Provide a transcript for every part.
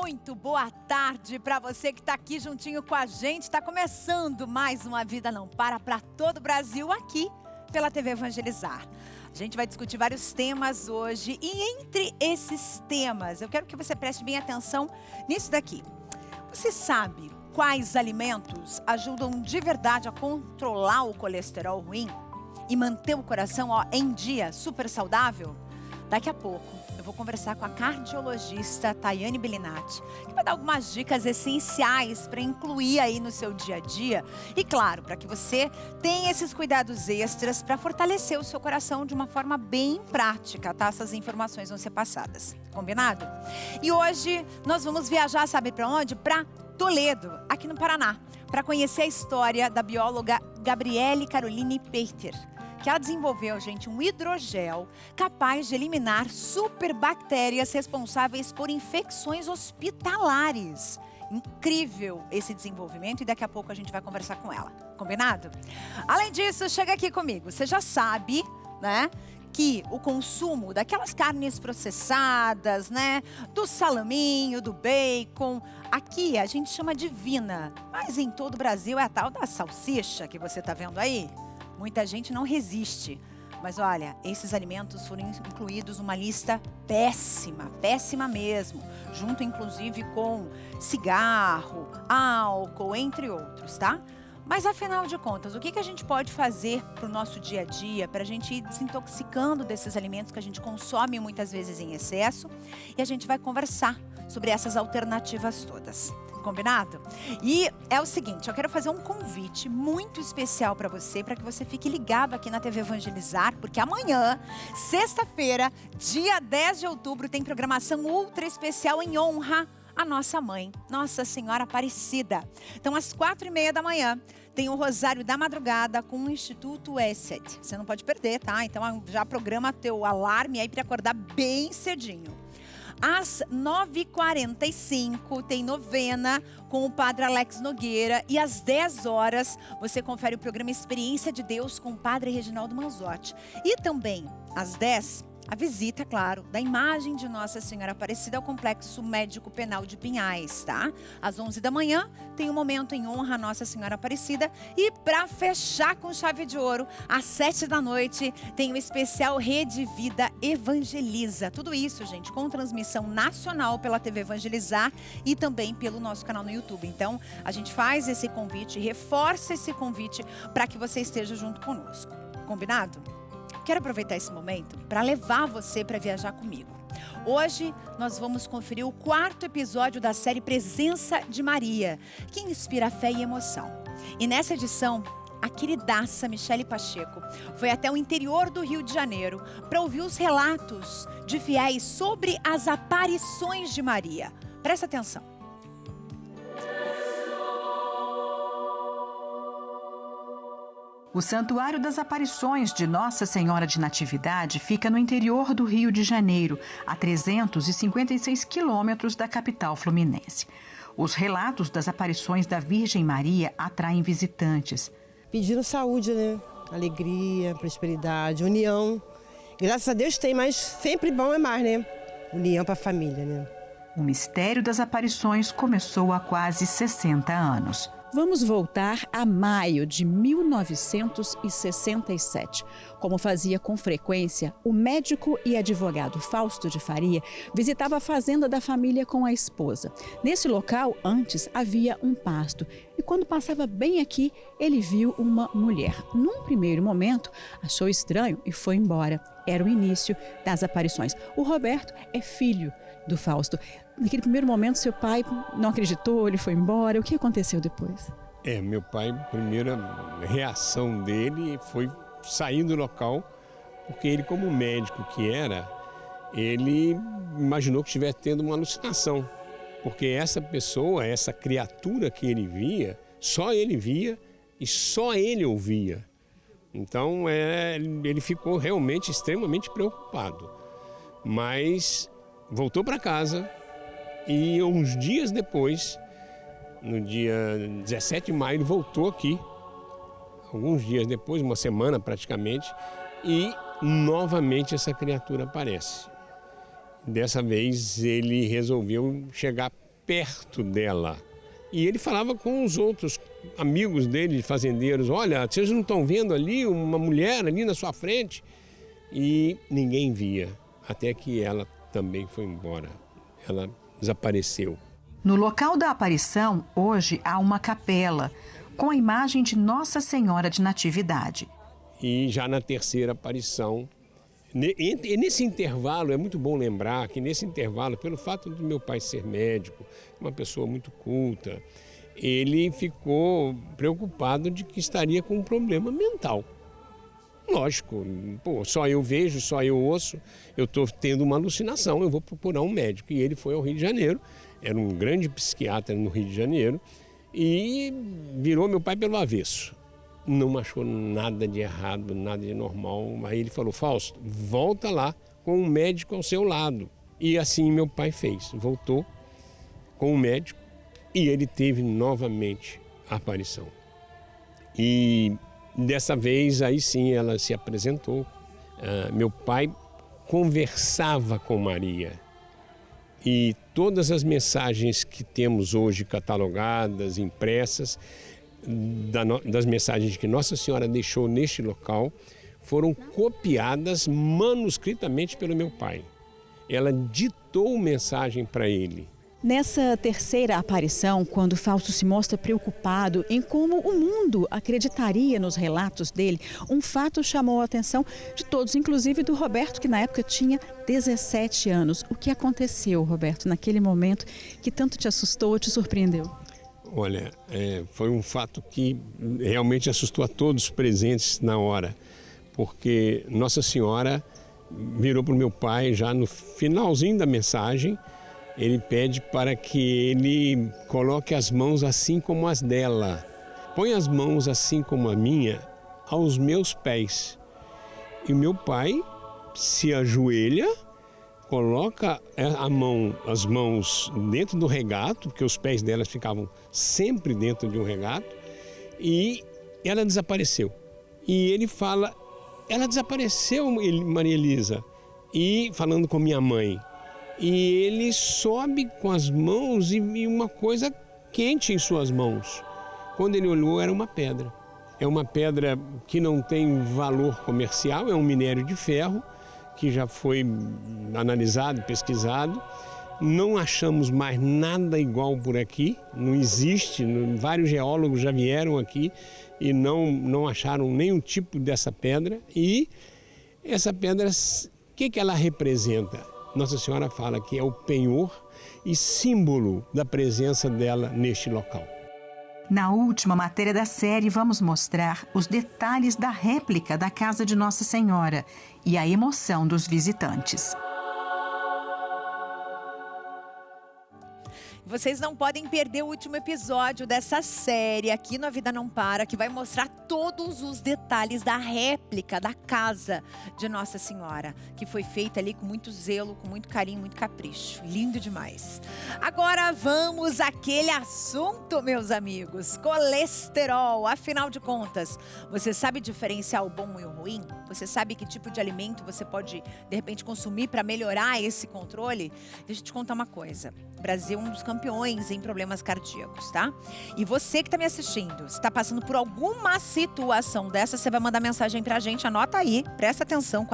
Muito boa tarde para você que está aqui juntinho com a gente. Está começando mais uma Vida Não Para todo o Brasil aqui pela TV Evangelizar. A gente vai discutir vários temas hoje e entre esses temas eu quero que você preste bem atenção nisso daqui. Você sabe quais alimentos ajudam de verdade a controlar o colesterol ruim e manter o coração em dia, super saudável? Daqui a pouco eu vou conversar com a cardiologista Tayane Bellinati, que vai dar algumas dicas essenciais para incluir aí no seu dia a dia. E claro, para que você tenha esses cuidados extras para fortalecer o seu coração de uma forma bem prática, tá? Essas informações vão ser passadas. Combinado? E hoje nós vamos viajar, sabe para onde? Para Toledo, aqui no Paraná, para conhecer a história da bióloga Gabriele Caroline Peiter, que ela desenvolveu, gente, um hidrogel capaz de eliminar superbactérias responsáveis por infecções hospitalares. Incrível esse desenvolvimento e daqui a pouco a gente vai conversar com ela. Combinado? Além disso, chega aqui comigo. Você já sabe, né, que o consumo daquelas carnes processadas, né, do salaminho, do bacon, aqui a gente chama de vina, mas em todo o Brasil é a tal da salsicha que você tá vendo aí. Muita gente não resiste, mas olha, esses alimentos foram incluídos numa lista péssima, péssima mesmo, junto inclusive com cigarro, álcool, entre outros, tá? Mas afinal de contas, o que a gente pode fazer para o nosso dia a dia, para a gente ir desintoxicando desses alimentos que a gente consome muitas vezes em excesso? E a gente vai conversar sobre essas alternativas todas. Combinado? E é o seguinte, eu quero fazer um convite muito especial para que você fique ligado aqui na TV Evangelizar, porque amanhã, sexta-feira, dia 10 de outubro, tem programação ultra especial em honra à nossa mãe, Nossa Senhora Aparecida. Então, às 4h30 da manhã, tem o Rosário da Madrugada com o Instituto ESSET. Você não pode perder, tá? Então, já programa teu alarme aí para acordar bem cedinho. Às 9h45 tem novena com o Padre Alex Nogueira e às 10 horas você confere o programa Experiência de Deus com o Padre Reginaldo Manzotti. E também às 10 a visita, claro, da imagem de Nossa Senhora Aparecida ao Complexo Médico Penal de Pinhais, tá? Às 11 da manhã tem um momento em honra a Nossa Senhora Aparecida e para fechar com chave de ouro, às 7 da noite tem o especial Rede Vida Evangeliza. Tudo isso, gente, com transmissão nacional pela TV Evangelizar e também pelo nosso canal no YouTube. Então, a gente faz esse convite, reforça esse convite para que você esteja junto conosco. Combinado? Quero aproveitar esse momento para levar você para viajar comigo. Hoje nós vamos conferir o 4º episódio da série Presença de Maria, que inspira fé e emoção. E nessa edição, a queridaça Michele Pacheco foi até o interior do Rio de Janeiro para ouvir os relatos de fiéis sobre as aparições de Maria. Presta atenção. O Santuário das Aparições de Nossa Senhora de Natividade fica no interior do Rio de Janeiro, a 356 quilômetros da capital fluminense. Os relatos das aparições da Virgem Maria atraem visitantes. Pedindo saúde, né? Alegria, prosperidade, união. Graças a Deus tem, mas sempre bom é mais, né? União para a família, né? O mistério das aparições começou há quase 60 anos. Vamos voltar a maio de 1967. Como fazia com frequência, o médico e advogado Fausto de Faria visitava a fazenda da família com a esposa. Nesse local, antes, havia um pasto. E quando passava bem aqui, ele viu uma mulher. Num primeiro momento, achou estranho e foi embora. Era o início das aparições. O Roberto é filho do Fausto. Naquele primeiro momento, seu pai não acreditou, ele foi embora. O que aconteceu depois? Meu pai, a primeira reação dele foi sair do local, porque ele, como médico que era, ele imaginou que estivesse tendo uma alucinação. Porque essa pessoa, essa criatura que ele via, só ele via e só ele ouvia. Então, ele ficou realmente extremamente preocupado. Mas voltou para casa e uns dias depois, no dia 17 de maio, ele voltou aqui. Alguns dias depois, uma semana praticamente, e novamente essa criatura aparece. Dessa vez ele resolveu chegar perto dela. E ele falava com os outros amigos dele, fazendeiros, olha, vocês não estão vendo ali uma mulher ali na sua frente? E ninguém via, até que ela também foi embora. Ela desapareceu. No local da aparição, hoje há uma capela com a imagem de Nossa Senhora de Natividade. E já na terceira aparição, nesse intervalo, é muito bom lembrar que nesse intervalo, pelo fato de meu pai ser médico, uma pessoa muito culta, ele ficou preocupado de que estaria com um problema mental. Lógico, só eu vejo, só eu ouço, eu estou tendo uma alucinação, eu vou procurar um médico. E ele foi ao Rio de Janeiro, era um grande psiquiatra no Rio de Janeiro, e virou meu pai pelo avesso. Não achou nada de errado, nada de normal. Aí ele falou, Fausto, volta lá com um médico ao seu lado. E assim meu pai fez, voltou com o médico e ele teve novamente a aparição. E dessa vez, aí sim, ela se apresentou. Meu pai conversava com Maria. E todas as mensagens que temos hoje catalogadas, impressas, das mensagens que Nossa Senhora deixou neste local, foram copiadas manuscritamente pelo meu pai. Ela ditou mensagem para ele. Nessa terceira aparição, quando Fausto se mostra preocupado em como o mundo acreditaria nos relatos dele, um fato chamou a atenção de todos, inclusive do Roberto, que na época tinha 17 anos. O que aconteceu, Roberto, naquele momento que tanto te assustou, te surpreendeu? Olha, foi um fato que realmente assustou a todos presentes na hora, porque Nossa Senhora virou para o meu pai já no finalzinho da mensagem. Ele pede para que ele coloque as mãos assim como as dela. Põe as mãos assim como a minha aos meus pés. E meu pai se ajoelha, coloca as mãos dentro do regato, porque os pés dela ficavam sempre dentro de um regato, e ela desapareceu. E ele fala, ela desapareceu, Maria Elisa, e falando com minha mãe. E ele sobe com as mãos e uma coisa quente em suas mãos. Quando ele olhou, era uma pedra. É uma pedra que não tem valor comercial, é um minério de ferro, que já foi analisado, pesquisado. Não achamos mais nada igual por aqui, não existe. Vários geólogos já vieram aqui e não acharam nenhum tipo dessa pedra. E essa pedra, o que ela representa? Nossa Senhora fala que é o penhor e símbolo da presença dela neste local. Na última matéria da série, vamos mostrar os detalhes da réplica da casa de Nossa Senhora e a emoção dos visitantes. Vocês não podem perder o último episódio dessa série aqui no A Vida Não Para, que vai mostrar todos os detalhes da réplica da casa de Nossa Senhora, que foi feita ali com muito zelo, com muito carinho, muito capricho. Lindo demais. Agora vamos àquele assunto, meus amigos, colesterol. Afinal de contas, você sabe diferenciar o bom e o ruim? Você sabe que tipo de alimento você pode, de repente, consumir para melhorar esse controle? Deixa eu te contar uma coisa. O Brasil é um dos campeões em problemas cardíacos, tá? E você que está me assistindo, se está passando por alguma situação dessa, você vai mandar mensagem pra gente, anota aí, presta atenção,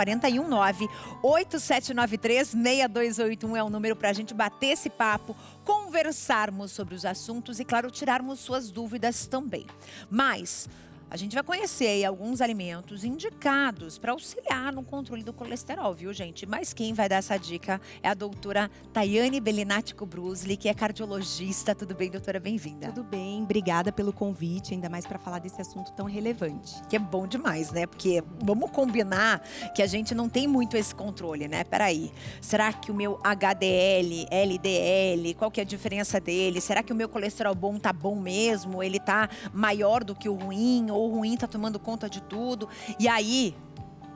419-8793-6281 é o número pra gente bater esse papo, conversarmos sobre os assuntos e, claro, tirarmos suas dúvidas também. Mas a gente vai conhecer aí alguns alimentos indicados para auxiliar no controle do colesterol, viu, gente? Mas quem vai dar essa dica é a doutora Tayane Bellinatico-Brusli, que é cardiologista. Tudo bem, doutora? Bem-vinda. Tudo bem, obrigada pelo convite, ainda mais para falar desse assunto tão relevante. Que é bom demais, né? Porque vamos combinar que a gente não tem muito esse controle, né? Peraí, será que o meu HDL, LDL, qual que é a diferença dele? Será que o meu colesterol bom tá bom mesmo? Ele tá maior do que o ruim? Ou o ruim tá tomando conta de tudo? E aí,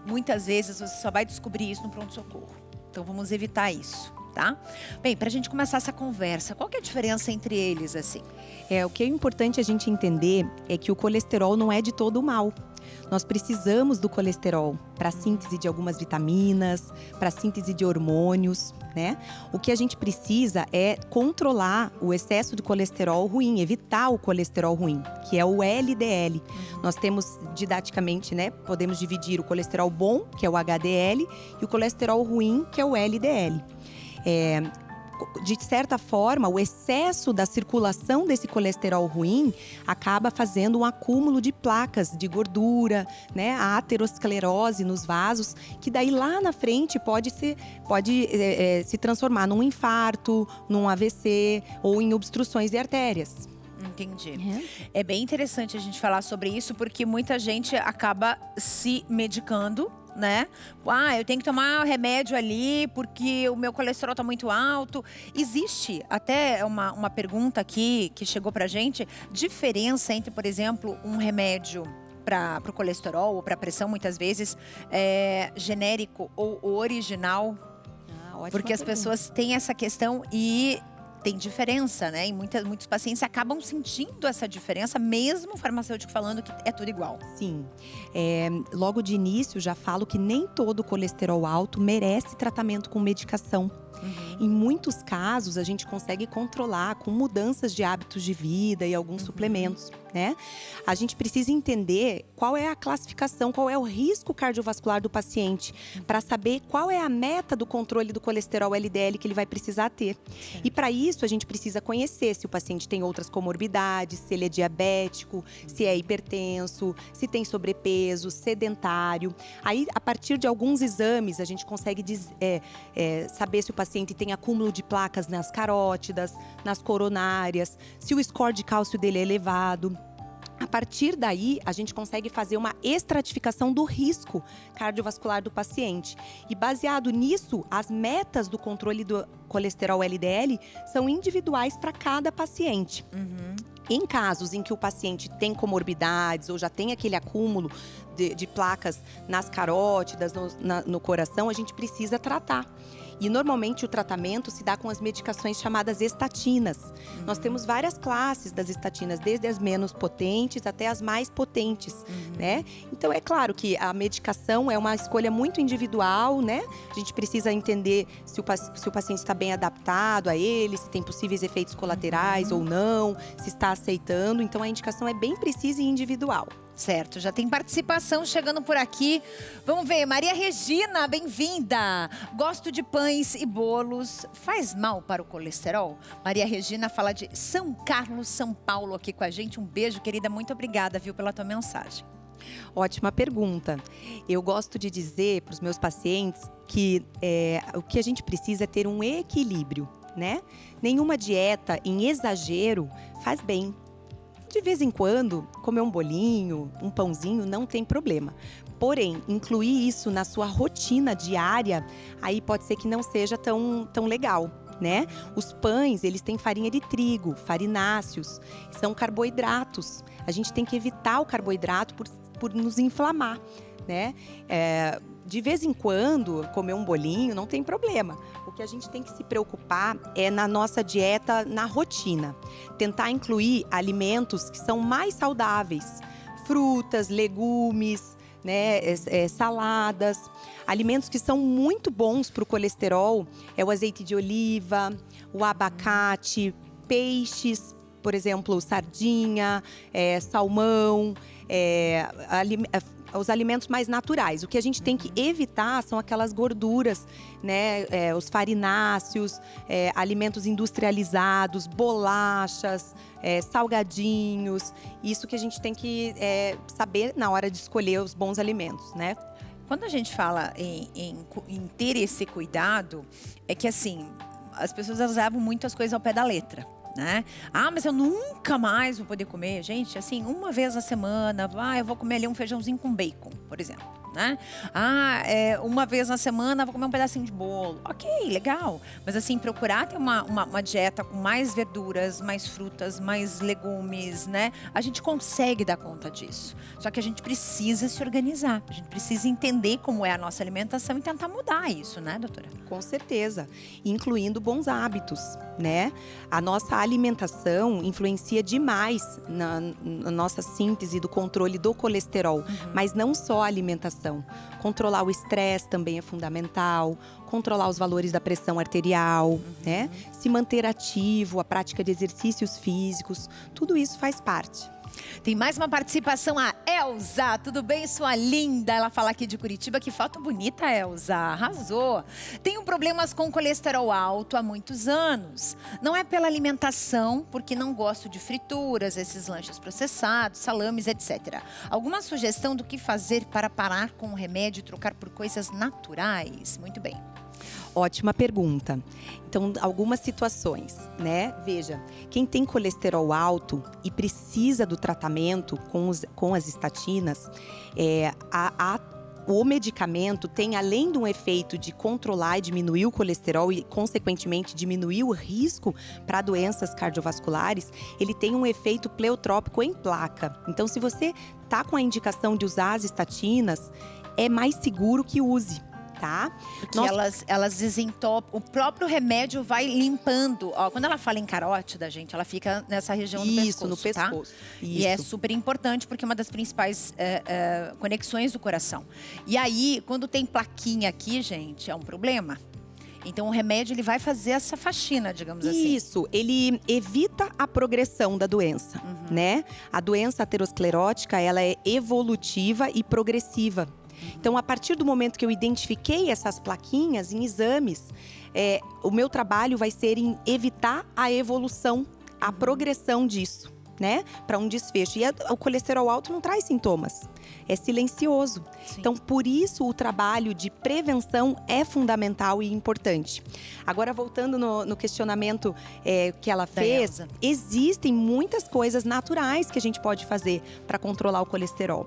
muitas vezes você só vai descobrir isso no pronto-socorro. Então vamos evitar isso, tá? Bem, pra gente começar essa conversa, qual que é a diferença entre eles, assim? O que é importante a gente entender é que o colesterol não é de todo mal. Nós precisamos do colesterol para a síntese de algumas vitaminas, para a síntese de hormônios. né? O que a gente precisa é controlar o excesso de colesterol ruim, evitar o colesterol ruim, que é o LDL. Nós temos, didaticamente, né, podemos dividir o colesterol bom, que é o HDL, e o colesterol ruim, que é o LDL. De certa forma, o excesso da circulação desse colesterol ruim acaba fazendo um acúmulo de placas de gordura, né? A aterosclerose nos vasos, que daí lá na frente pode se transformar num infarto, num AVC ou em obstruções de artérias. Entendi. É bem interessante a gente falar sobre isso, porque muita gente acaba se medicando, né? Eu tenho que tomar remédio ali porque o meu colesterol tá muito alto. Existe até uma pergunta aqui que chegou pra gente, diferença entre, por exemplo, um remédio para o colesterol ou para pressão, muitas vezes, genérico ou original? Porque as pessoas têm essa questão e tem diferença, né? E muitos pacientes acabam sentindo essa diferença, mesmo o farmacêutico falando que é tudo igual. Sim. Logo de início, já falo que nem todo colesterol alto merece tratamento com medicação. Em muitos casos, a gente consegue controlar com mudanças de hábitos de vida e alguns suplementos, né? A gente precisa entender qual é a classificação, qual é o risco cardiovascular do paciente, para saber qual é a meta do controle do colesterol LDL que ele vai precisar ter. E para isso, a gente precisa conhecer se o paciente tem outras comorbidades, se ele é diabético, se é hipertenso, se tem sobrepeso, sedentário. Aí, a partir de alguns exames, a gente consegue saber se o paciente tem acúmulo de placas nas carótidas, nas coronárias, se o score de cálcio dele é elevado. A partir daí, a gente consegue fazer uma estratificação do risco cardiovascular do paciente. E baseado nisso, as metas do controle do colesterol LDL são individuais para cada paciente. Em casos em que o paciente tem comorbidades ou já tem aquele acúmulo de placas nas carótidas, no coração, a gente precisa tratar. E normalmente o tratamento se dá com as medicações chamadas estatinas. Nós temos várias classes das estatinas, desde as menos potentes até as mais potentes, né? Então é claro que a medicação é uma escolha muito individual, né? A gente precisa entender se o paciente está bem adaptado a ele, se tem possíveis efeitos colaterais ou não, se está aceitando. Então a indicação é bem precisa e individual. Certo, já tem participação chegando por aqui. Vamos ver, Maria Regina, bem-vinda. Gosto de pães e bolos. Faz mal para o colesterol? Maria Regina fala de São Carlos, São Paulo, aqui com a gente. Um beijo, querida. Muito obrigada, viu, pela tua mensagem. Ótima pergunta. Eu gosto de dizer para os meus pacientes que o que a gente precisa é ter um equilíbrio, né? Nenhuma dieta em exagero faz bem. De vez em quando, comer um bolinho, um pãozinho, não tem problema. Porém, incluir isso na sua rotina diária, aí pode ser que não seja tão legal, né? Os pães, eles têm farinha de trigo, farináceos, são carboidratos. A gente tem que evitar o carboidrato por nos inflamar, né? De vez em quando, comer um bolinho não tem problema. O que a gente tem que se preocupar é na nossa dieta, na rotina. Tentar incluir alimentos que são mais saudáveis. Frutas, legumes, né, saladas. Alimentos que são muito bons para o colesterol é o azeite de oliva, o abacate, peixes, por exemplo, sardinha, salmão, os alimentos mais naturais. O que a gente tem que evitar são aquelas gorduras, né? Os farináceos, alimentos industrializados, bolachas, salgadinhos. Isso que a gente tem que saber na hora de escolher os bons alimentos, né? Quando a gente fala em ter esse cuidado, é que assim, as pessoas levam muito as coisas ao pé da letra. Né? Mas eu nunca mais vou poder comer. Gente, assim, uma vez na semana, eu vou comer ali um feijãozinho com bacon, por exemplo, né? Uma vez na semana vou comer um pedacinho de bolo. Ok, legal. Mas assim, procurar ter uma dieta com mais verduras, mais frutas, mais legumes, né? A gente consegue dar conta disso. Só que a gente precisa se organizar. A gente precisa entender como é a nossa alimentação e tentar mudar isso, né, doutora? Com certeza. Incluindo bons hábitos, né? A nossa alimentação influencia demais na nossa síntese do controle do colesterol. Mas não só a alimentação, alimentação. Controlar o estresse também é fundamental, controlar os valores da pressão arterial, né? Se manter ativo, a prática de exercícios físicos, tudo isso faz parte. Tem mais uma participação, a Elza. Tudo bem, sua linda? Ela fala aqui de Curitiba. Que foto bonita, Elza. Arrasou. Tenho problemas com colesterol alto há muitos anos. Não é pela alimentação, porque não gosto de frituras, esses lanches processados, salames, etc. Alguma sugestão do que fazer para parar com o remédio e trocar por coisas naturais? Muito bem. Ótima pergunta. Então, algumas situações, né? Veja, quem tem colesterol alto e precisa do tratamento com as estatinas, o medicamento tem, além de um efeito de controlar e diminuir o colesterol e, consequentemente, diminuir o risco para doenças cardiovasculares, ele tem um efeito pleotrópico em placa. Então, se você está com a indicação de usar as estatinas, é mais seguro que use. Tá? Porque elas desentopam, o próprio remédio vai limpando. Ó, quando ela fala em carótida, gente, ela fica nessa região do pescoço. Isso, no pescoço. Tá? E é super importante porque é uma das principais conexões do coração. E aí, quando tem plaquinha aqui, gente, é um problema. Então, o remédio ele vai fazer essa faxina, digamos assim. Isso, ele evita a progressão da doença, né? A doença aterosclerótica, ela é evolutiva e progressiva. Então, a partir do momento que eu identifiquei essas plaquinhas em exames, o meu trabalho vai ser em evitar a evolução, a progressão disso, né? Para um desfecho. E o colesterol alto não traz sintomas, é silencioso. Sim. Então, por isso, o trabalho de prevenção é fundamental e importante. Agora, voltando no questionamento que ela fez, existem muitas coisas naturais que a gente pode fazer para controlar o colesterol.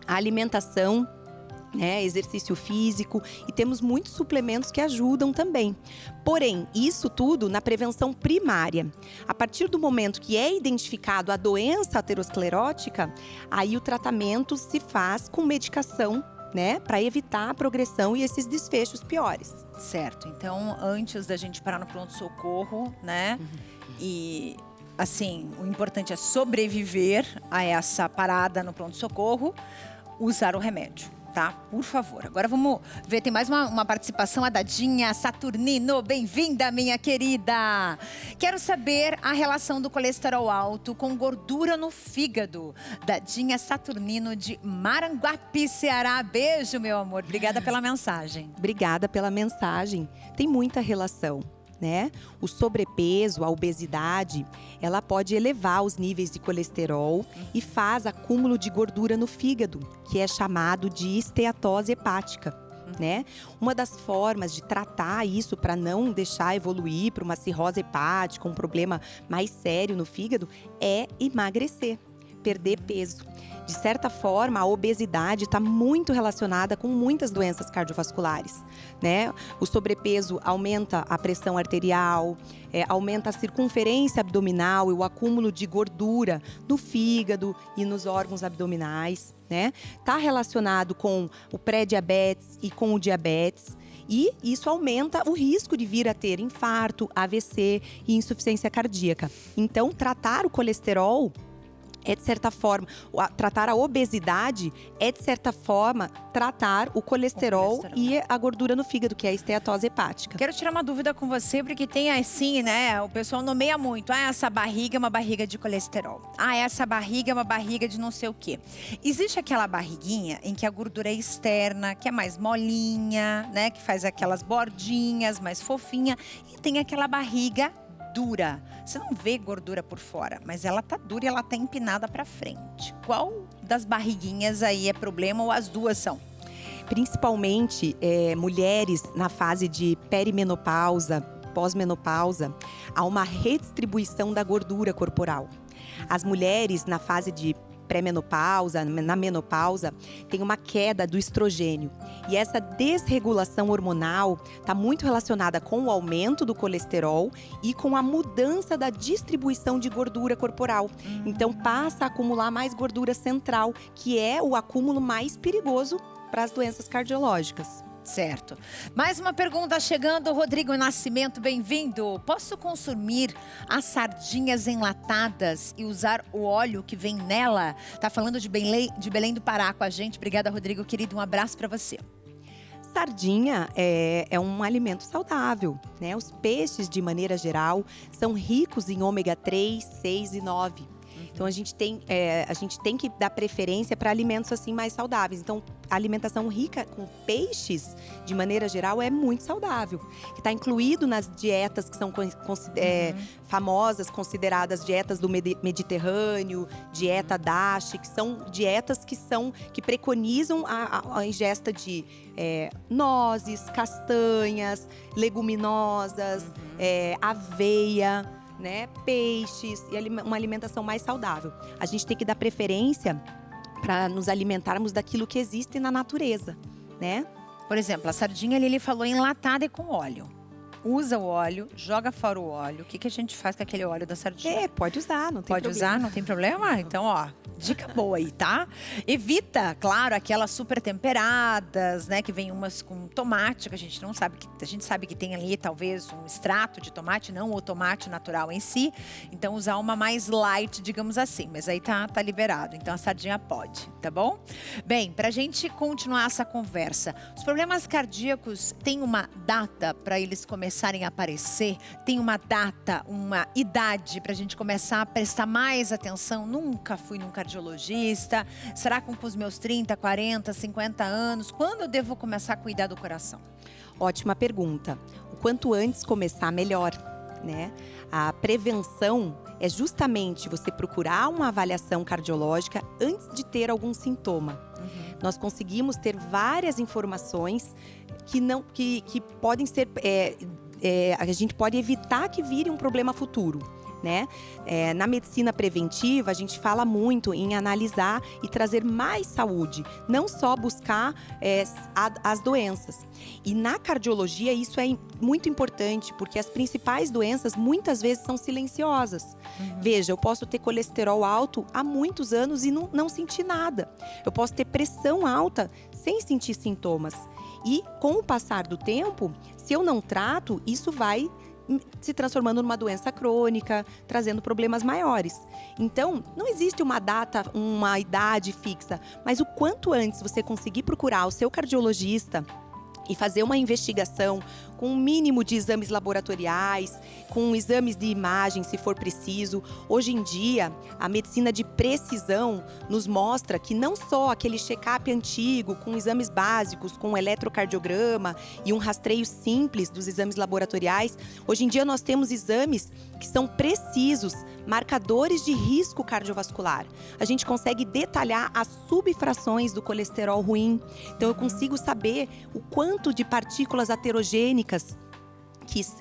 A alimentação, exercício físico, e temos muitos suplementos que ajudam também. Porém, isso tudo na prevenção primária. A partir do momento que é identificado a doença aterosclerótica, aí o tratamento se faz com medicação, para evitar a progressão e esses desfechos piores. Certo. Então, antes da gente parar no pronto-socorro, e assim, o importante é sobreviver a essa parada no pronto-socorro, usar o remédio. Tá? Por favor. Agora vamos ver, tem mais uma participação, a Dadinha Saturnino. Bem-vinda, minha querida! Quero saber a relação do colesterol alto com gordura no fígado. Dadinha Saturnino de Maranguape, Ceará. Beijo, meu amor. Obrigada pela mensagem. Obrigada pela mensagem. Tem muita relação. O sobrepeso, a obesidade, ela pode elevar os níveis de colesterol e faz acúmulo de gordura no fígado, que é chamado de esteatose hepática. Uma das formas de tratar isso para não deixar evoluir para uma cirrose hepática, um problema mais sério no fígado, é emagrecer, perder peso. De certa forma, a obesidade está muito relacionada com muitas doenças cardiovasculares, O sobrepeso aumenta a pressão arterial, aumenta a circunferência abdominal e o acúmulo de gordura no fígado e nos órgãos abdominais, Está relacionado com o pré-diabetes e com o diabetes. E isso aumenta o risco de vir a ter infarto, AVC e insuficiência cardíaca. Então, tratar o colesterol é, de certa forma, tratar a obesidade é, de certa forma, tratar o colesterol e a gordura no fígado, que é a esteatose hepática. Quero tirar uma dúvida com você, porque tem assim, o pessoal nomeia muito. Essa barriga é uma barriga de colesterol. Essa barriga é uma barriga de não sei o quê. Existe aquela barriguinha em que a gordura é externa, que é mais molinha, que faz aquelas bordinhas, mais fofinha. E tem aquela barriga dura. Você não vê gordura por fora, mas ela tá dura e ela tá empinada para frente. Qual das barriguinhas aí é problema ou as duas são? Principalmente mulheres na fase de perimenopausa, pós-menopausa, há uma redistribuição da gordura corporal. As mulheres na fase de pré-menopausa, na menopausa, tem uma queda do estrogênio. E essa desregulação hormonal está muito relacionada com o aumento do colesterol e com a mudança da distribuição de gordura corporal. Então, passa a acumular mais gordura central, que é o acúmulo mais perigoso para as doenças cardiológicas. Certo. Mais uma pergunta chegando, Rodrigo Nascimento, bem-vindo. Posso consumir as sardinhas enlatadas e usar o óleo que vem nela? Tá falando de Belém do Pará com a gente. Obrigada, Rodrigo, querido. Um abraço para você. Sardinha é um alimento saudável, né? Os peixes, de maneira geral, são ricos em ômega 3, 6 e 9. Então, a gente tem que dar preferência para alimentos assim mais saudáveis. Então, a alimentação rica com peixes, de maneira geral, é muito saudável. Que está incluído nas dietas que são famosas, consideradas dietas do Mediterrâneo, dieta DASH, que são dietas que preconizam a ingesta de nozes, castanhas, leguminosas, aveia, né, peixes e uma alimentação mais saudável. A gente tem que dar preferência para nos alimentarmos daquilo que existe na natureza, né? Por exemplo, a sardinha ali, ele falou enlatada e com óleo. Usa o óleo, joga fora o óleo. O que a gente faz com aquele óleo da sardinha? Pode usar, não tem Pode problema. usar, não tem problema? Então, ó, dica boa aí, tá? Evita, claro, aquelas super temperadas, né? Que vem umas com tomate, que a gente não sabe, a gente sabe que tem ali talvez um extrato de tomate, não o tomate natural em si. Então, usar uma mais light, digamos assim. Mas aí tá liberado. Então, a sardinha pode, tá bom? Bem, pra gente continuar essa conversa, os problemas cardíacos têm uma data para eles começarem a aparecer? Tem uma data, uma idade pra gente começar a prestar mais atenção? Nunca fui num cardiologista. Será que com os meus 30, 40, 50 anos? Quando eu devo começar a cuidar do coração? Ótima pergunta. O quanto antes começar, melhor, né? A prevenção é justamente você procurar uma avaliação cardiológica antes de ter algum sintoma. Nós conseguimos ter várias informações que podem ser, a gente pode evitar que vire um problema futuro, né? Na medicina preventiva, a gente fala muito em analisar e trazer mais saúde, não só buscar as doenças. E na cardiologia isso é muito importante, porque as principais doenças muitas vezes são silenciosas. Veja, eu posso ter colesterol alto há muitos anos e não sentir nada. Eu posso ter pressão alta sem sentir sintomas. E com o passar do tempo, se eu não trato, isso vai se transformando numa doença crônica, trazendo problemas maiores. Então, não existe uma data, uma idade fixa, mas o quanto antes você conseguir procurar o seu cardiologista e fazer uma investigação com um mínimo de exames laboratoriais, com exames de imagem, se for preciso. Hoje em dia, a medicina de precisão nos mostra que não só aquele check-up antigo, com exames básicos, com um eletrocardiograma e um rastreio simples dos exames laboratoriais, hoje em dia nós temos exames que são precisos, marcadores de risco cardiovascular. A gente consegue detalhar as subfrações do colesterol ruim. Então, eu consigo saber o quanto de partículas aterogênicas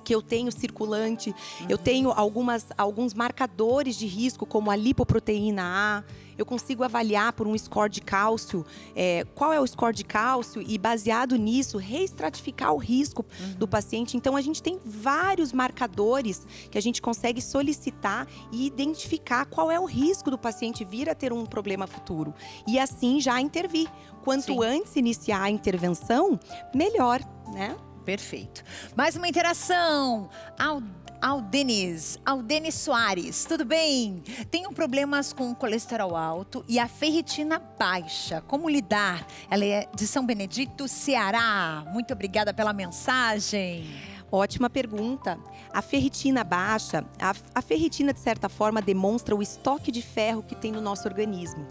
que eu tenho circulante. Eu tenho alguns marcadores de risco, como a lipoproteína A. Eu consigo avaliar por um score de cálcio, qual é o score de cálcio e, baseado nisso, reestratificar o risco do paciente. Então, a gente tem vários marcadores que a gente consegue solicitar e identificar qual é o risco do paciente vir a ter um problema futuro. E assim já intervir. Quanto antes iniciar a intervenção, melhor, né? Perfeito. Mais uma interação. Aldenis Soares, tudo bem? Tenho problemas com colesterol alto e a ferritina baixa. Como lidar? Ela é de São Benedito, Ceará. Muito obrigada pela mensagem. Ótima pergunta. A ferritina baixa, a ferritina, de certa forma, demonstra o estoque de ferro que tem no nosso organismo.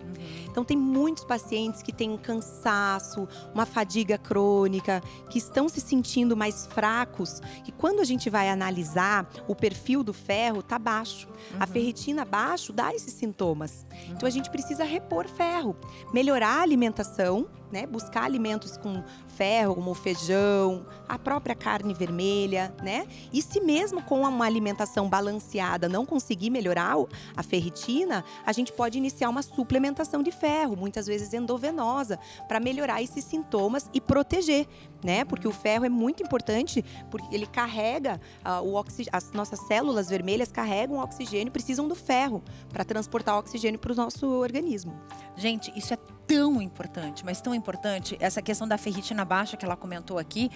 Então, tem muitos pacientes que têm um cansaço, uma fadiga crônica, que estão se sentindo mais fracos. E quando a gente vai analisar, o perfil do ferro está baixo. A ferritina baixo dá esses sintomas. Então, a gente precisa repor ferro, melhorar a alimentação, né? Buscar alimentos com ferro, como o feijão, a própria carne vermelha, né? E se mesmo com uma alimentação balanceada não conseguir melhorar a ferritina, a gente pode iniciar uma suplementação de ferro, muitas vezes endovenosa, para melhorar esses sintomas e proteger, né? Porque o ferro é muito importante, porque ele carrega o oxigênio, as nossas células vermelhas carregam o oxigênio, precisam do ferro para transportar o oxigênio para o nosso organismo. Gente, isso é tão importante, mas tão importante, essa questão da ferritina baixa que ela comentou aqui.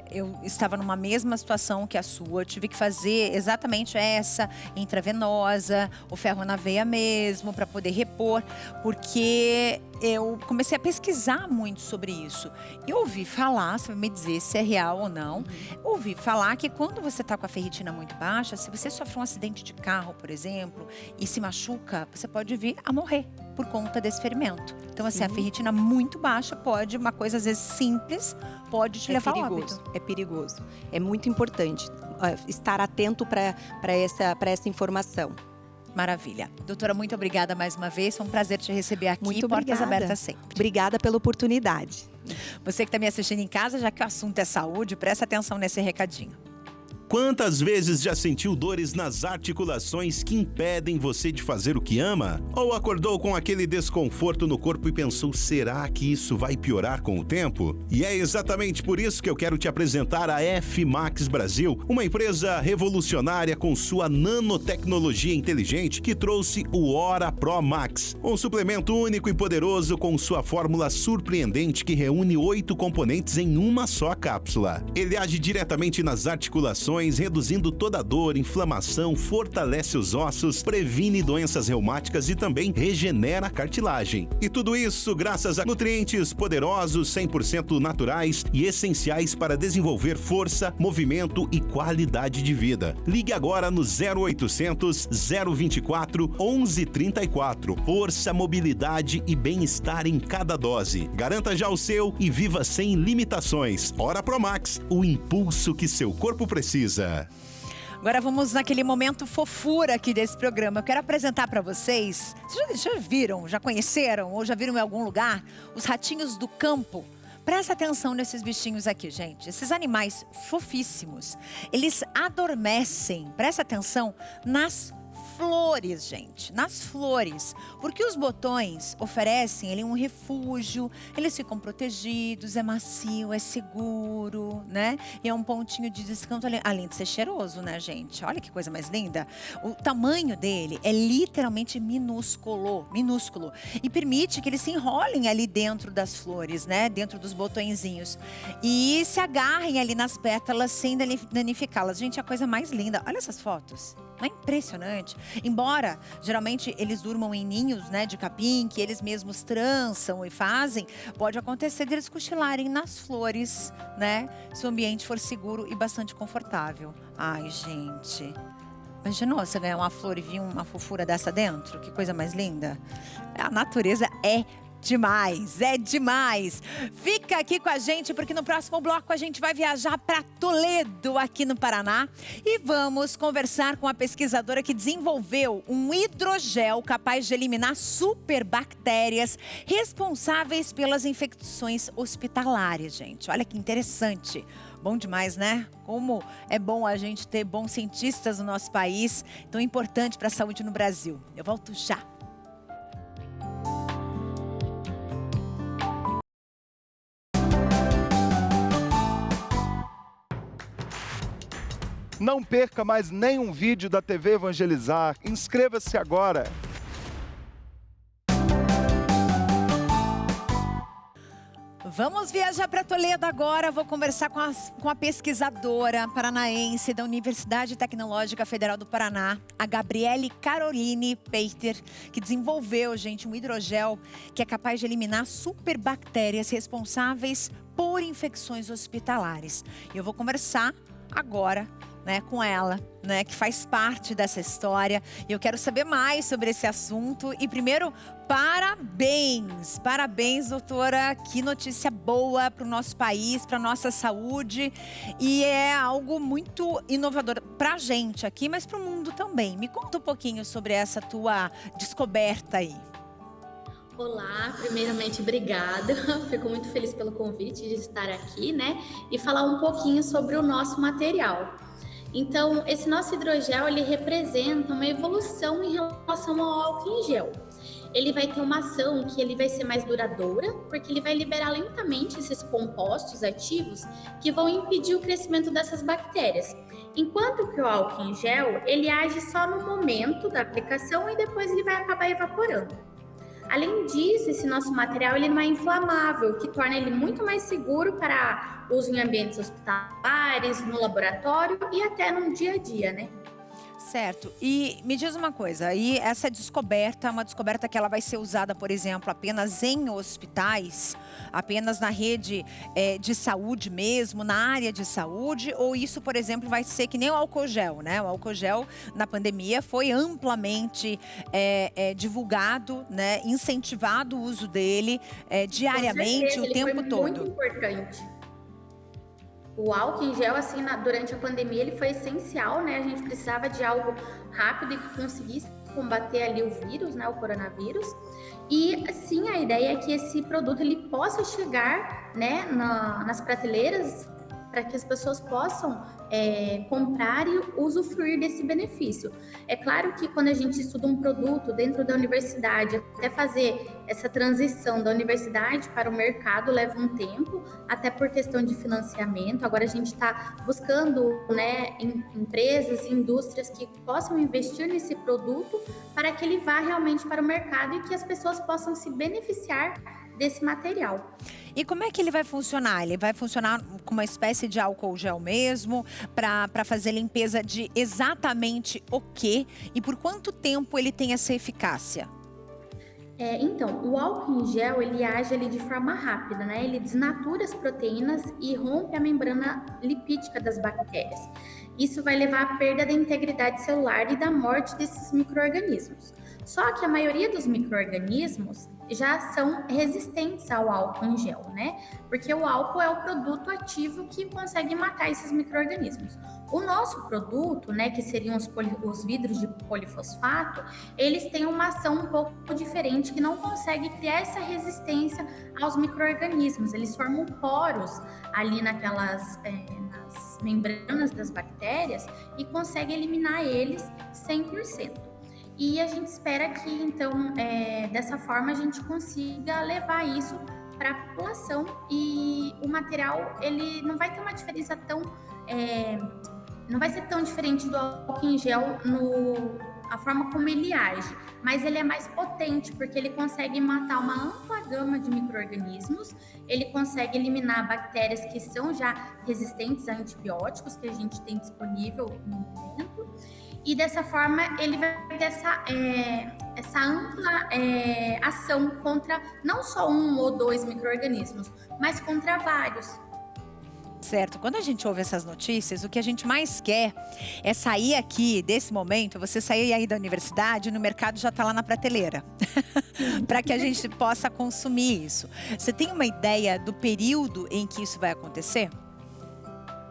Eu estava numa mesma situação que a sua, eu tive que fazer exatamente essa, intravenosa, o ferro na veia mesmo, para poder repor, porque eu comecei a pesquisar muito sobre isso. Eu ouvi falar, você vai me dizer se é real ou não, ouvi falar que quando você está com a ferritina muito baixa, se você sofre um acidente de carro, por exemplo, e se machuca, você pode vir a morrer por conta desse ferimento. Então, assim, a ferritina muito baixa pode, uma coisa às vezes simples, pode te levar ao óbito. É perigoso. É muito importante estar atento para essa informação. Maravilha. Doutora, muito obrigada mais uma vez. Foi um prazer te receber aqui. Muito Portas obrigada. abertas sempre. Obrigada pela oportunidade. Você que está me assistindo em casa, já que o assunto é saúde, presta atenção nesse recadinho. Quantas vezes já sentiu dores nas articulações que impedem você de fazer o que ama? Ou acordou com aquele desconforto no corpo e pensou, será que isso vai piorar com o tempo? E é exatamente por isso que eu quero te apresentar a F-Max Brasil, uma empresa revolucionária com sua nanotecnologia inteligente que trouxe o Ora Pro Max, um suplemento único e poderoso com sua fórmula surpreendente que reúne 8 componentes em uma só cápsula. Ele age diretamente nas articulações, reduzindo toda a dor, inflamação, fortalece os ossos, previne doenças reumáticas e também regenera a cartilagem. E tudo isso graças a nutrientes poderosos, 100% naturais e essenciais para desenvolver força, movimento e qualidade de vida. Ligue agora no 0800 024 1134. Força, mobilidade e bem-estar em cada dose. Garanta já o seu e viva sem limitações. Ora Pro Max, o impulso que seu corpo precisa. Agora vamos naquele momento fofura aqui desse programa. Eu quero apresentar para vocês, vocês já viram, já conheceram ou já viram em algum lugar os ratinhos do campo? Presta atenção nesses bichinhos aqui, gente. Esses animais fofíssimos, eles adormecem, presta atenção, nas flores, gente, nas flores, porque os botões oferecem ali um refúgio, eles ficam protegidos, é macio, é seguro, né? E é um pontinho de descanso, além de ser cheiroso, né, gente? Olha que coisa mais linda. O tamanho dele é literalmente minúsculo e permite que eles se enrolem ali dentro das flores, né? Dentro dos botõezinhos e se agarrem ali nas pétalas sem danificá-las. Gente, é a coisa mais linda. Olha essas fotos. Não é impressionante? Embora, geralmente, eles durmam em ninhos, né, de capim, que eles mesmos trançam e fazem, pode acontecer deles cochilarem nas flores, né? Se o ambiente for seguro e bastante confortável. Ai, gente. Imaginou você ganhar uma flor e vir uma fofura dessa dentro? Que coisa mais linda. A natureza é demais, é demais. Fica aqui com a gente, porque no próximo bloco a gente vai viajar para Toledo, aqui no Paraná. E vamos conversar com a pesquisadora que desenvolveu um hidrogel capaz de eliminar superbactérias responsáveis pelas infecções hospitalares, gente. Olha que interessante. Bom demais, né? Como é bom a gente ter bons cientistas no nosso país, tão importante para a saúde no Brasil. Eu volto já. Não perca mais nenhum vídeo da TV Evangelizar. Inscreva-se agora. Vamos viajar para Toledo agora. Vou conversar com a pesquisadora paranaense da Universidade Tecnológica Federal do Paraná, a Gabriele Caroline Peiter, que desenvolveu, gente, um hidrogel que é capaz de eliminar superbactérias responsáveis por infecções hospitalares. E eu vou conversar agora, né, com ela, né, que faz parte dessa história. E eu quero saber mais sobre esse assunto. E primeiro, parabéns! Parabéns, doutora! Que notícia boa para o nosso país, para a nossa saúde. E é algo muito inovador para a gente aqui, mas para o mundo também. Me conta um pouquinho sobre essa tua descoberta aí. Olá, primeiramente, obrigada. Fico muito feliz pelo convite de estar aqui, né? E falar um pouquinho sobre o nosso material. Então, esse nosso hidrogel, ele representa uma evolução em relação ao álcool em gel. Ele vai ter uma ação que ele vai ser mais duradoura, porque ele vai liberar lentamente esses compostos ativos que vão impedir o crescimento dessas bactérias. Enquanto que o álcool em gel, ele age só no momento da aplicação e depois ele vai acabar evaporando. Além disso, esse nosso material ele não é inflamável, o que torna ele muito mais seguro para uso em ambientes hospitalares, no laboratório e até no dia a dia, né? Certo. E me diz uma coisa, aí essa descoberta é uma descoberta que ela vai ser usada, por exemplo, apenas em hospitais, apenas na rede de saúde mesmo, na área de saúde, ou isso, por exemplo, vai ser que nem o álcool gel, né? O álcool gel na pandemia foi amplamente divulgado, né? Incentivado o uso dele diariamente, o tempo todo. Muito importante. O álcool em gel, assim, durante a pandemia, ele foi essencial, né? A gente precisava de algo rápido e que conseguisse combater ali o vírus, né? O coronavírus. E, sim, a ideia é que esse produto, ele possa chegar, né? Nas prateleiras, para que as pessoas possam comprar e usufruir desse benefício. É claro que quando a gente estuda um produto dentro da universidade, até fazer essa transição da universidade para o mercado leva um tempo, até por questão de financiamento. Agora a gente está buscando, né, empresas e indústrias que possam investir nesse produto para que ele vá realmente para o mercado e que as pessoas possam se beneficiar desse material. E como é que ele vai funcionar? Ele vai funcionar com uma espécie de álcool gel mesmo, para fazer limpeza de exatamente o quê? E por quanto tempo ele tem essa eficácia? Então, o álcool em gel, ele age ali de forma rápida, né? Ele desnatura as proteínas e rompe a membrana lipídica das bactérias. Isso vai levar à perda da integridade celular e da morte desses micro-organismos. Só que a maioria dos micro-organismos já são resistentes ao álcool em gel, né? Porque o álcool é o produto ativo que consegue matar esses micro-organismos. O nosso produto, né, que seriam os vidros de polifosfato, eles têm uma ação um pouco diferente, que não consegue criar essa resistência aos micro-organismos. Eles formam poros ali nas membranas das bactérias e consegue eliminar eles 100%. E a gente espera que, então, dessa forma a gente consiga levar isso para a população e o material, ele não vai ter uma diferença tão... não vai ser tão diferente do álcool em gel a forma como ele age, mas ele é mais potente porque ele consegue matar uma ampla gama de micro-organismos, ele consegue eliminar bactérias que são já resistentes a antibióticos que a gente tem disponível no momento. E dessa forma ele vai ter essa ampla ação contra não só um ou dois micro-organismos, mas contra vários. Certo, quando a gente ouve essas notícias, o que a gente mais quer é sair aqui desse momento, você sair aí da universidade e no mercado já está lá na prateleira, para que a gente possa consumir isso. Você tem uma ideia do período em que isso vai acontecer?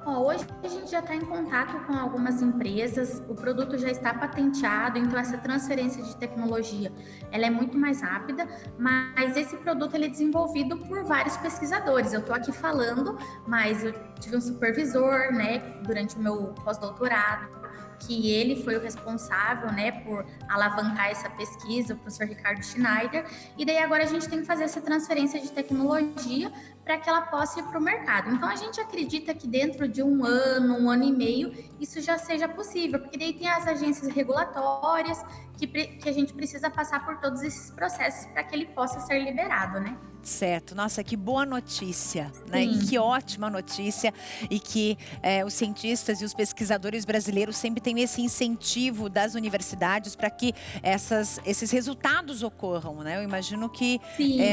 Hoje a gente já está em contato com algumas empresas, o produto já está patenteado, então essa transferência de tecnologia ela é muito mais rápida, mas esse produto ele é desenvolvido por vários pesquisadores. Eu estou aqui falando, mas eu tive um supervisor, né, durante o meu pós-doutorado, que ele foi o responsável, né, por alavancar essa pesquisa, o professor Ricardo Schneider, e daí agora a gente tem que fazer essa transferência de tecnologia para que ela possa ir para o mercado. Então a gente acredita que dentro de um ano e meio, isso já seja possível, porque daí tem as agências regulatórias que a gente precisa passar por todos esses processos para que ele possa ser liberado, né? Certo, nossa, que boa notícia, né? E que ótima notícia, e que os cientistas e os pesquisadores brasileiros sempre têm esse incentivo das universidades para que esses resultados ocorram, né? Eu imagino que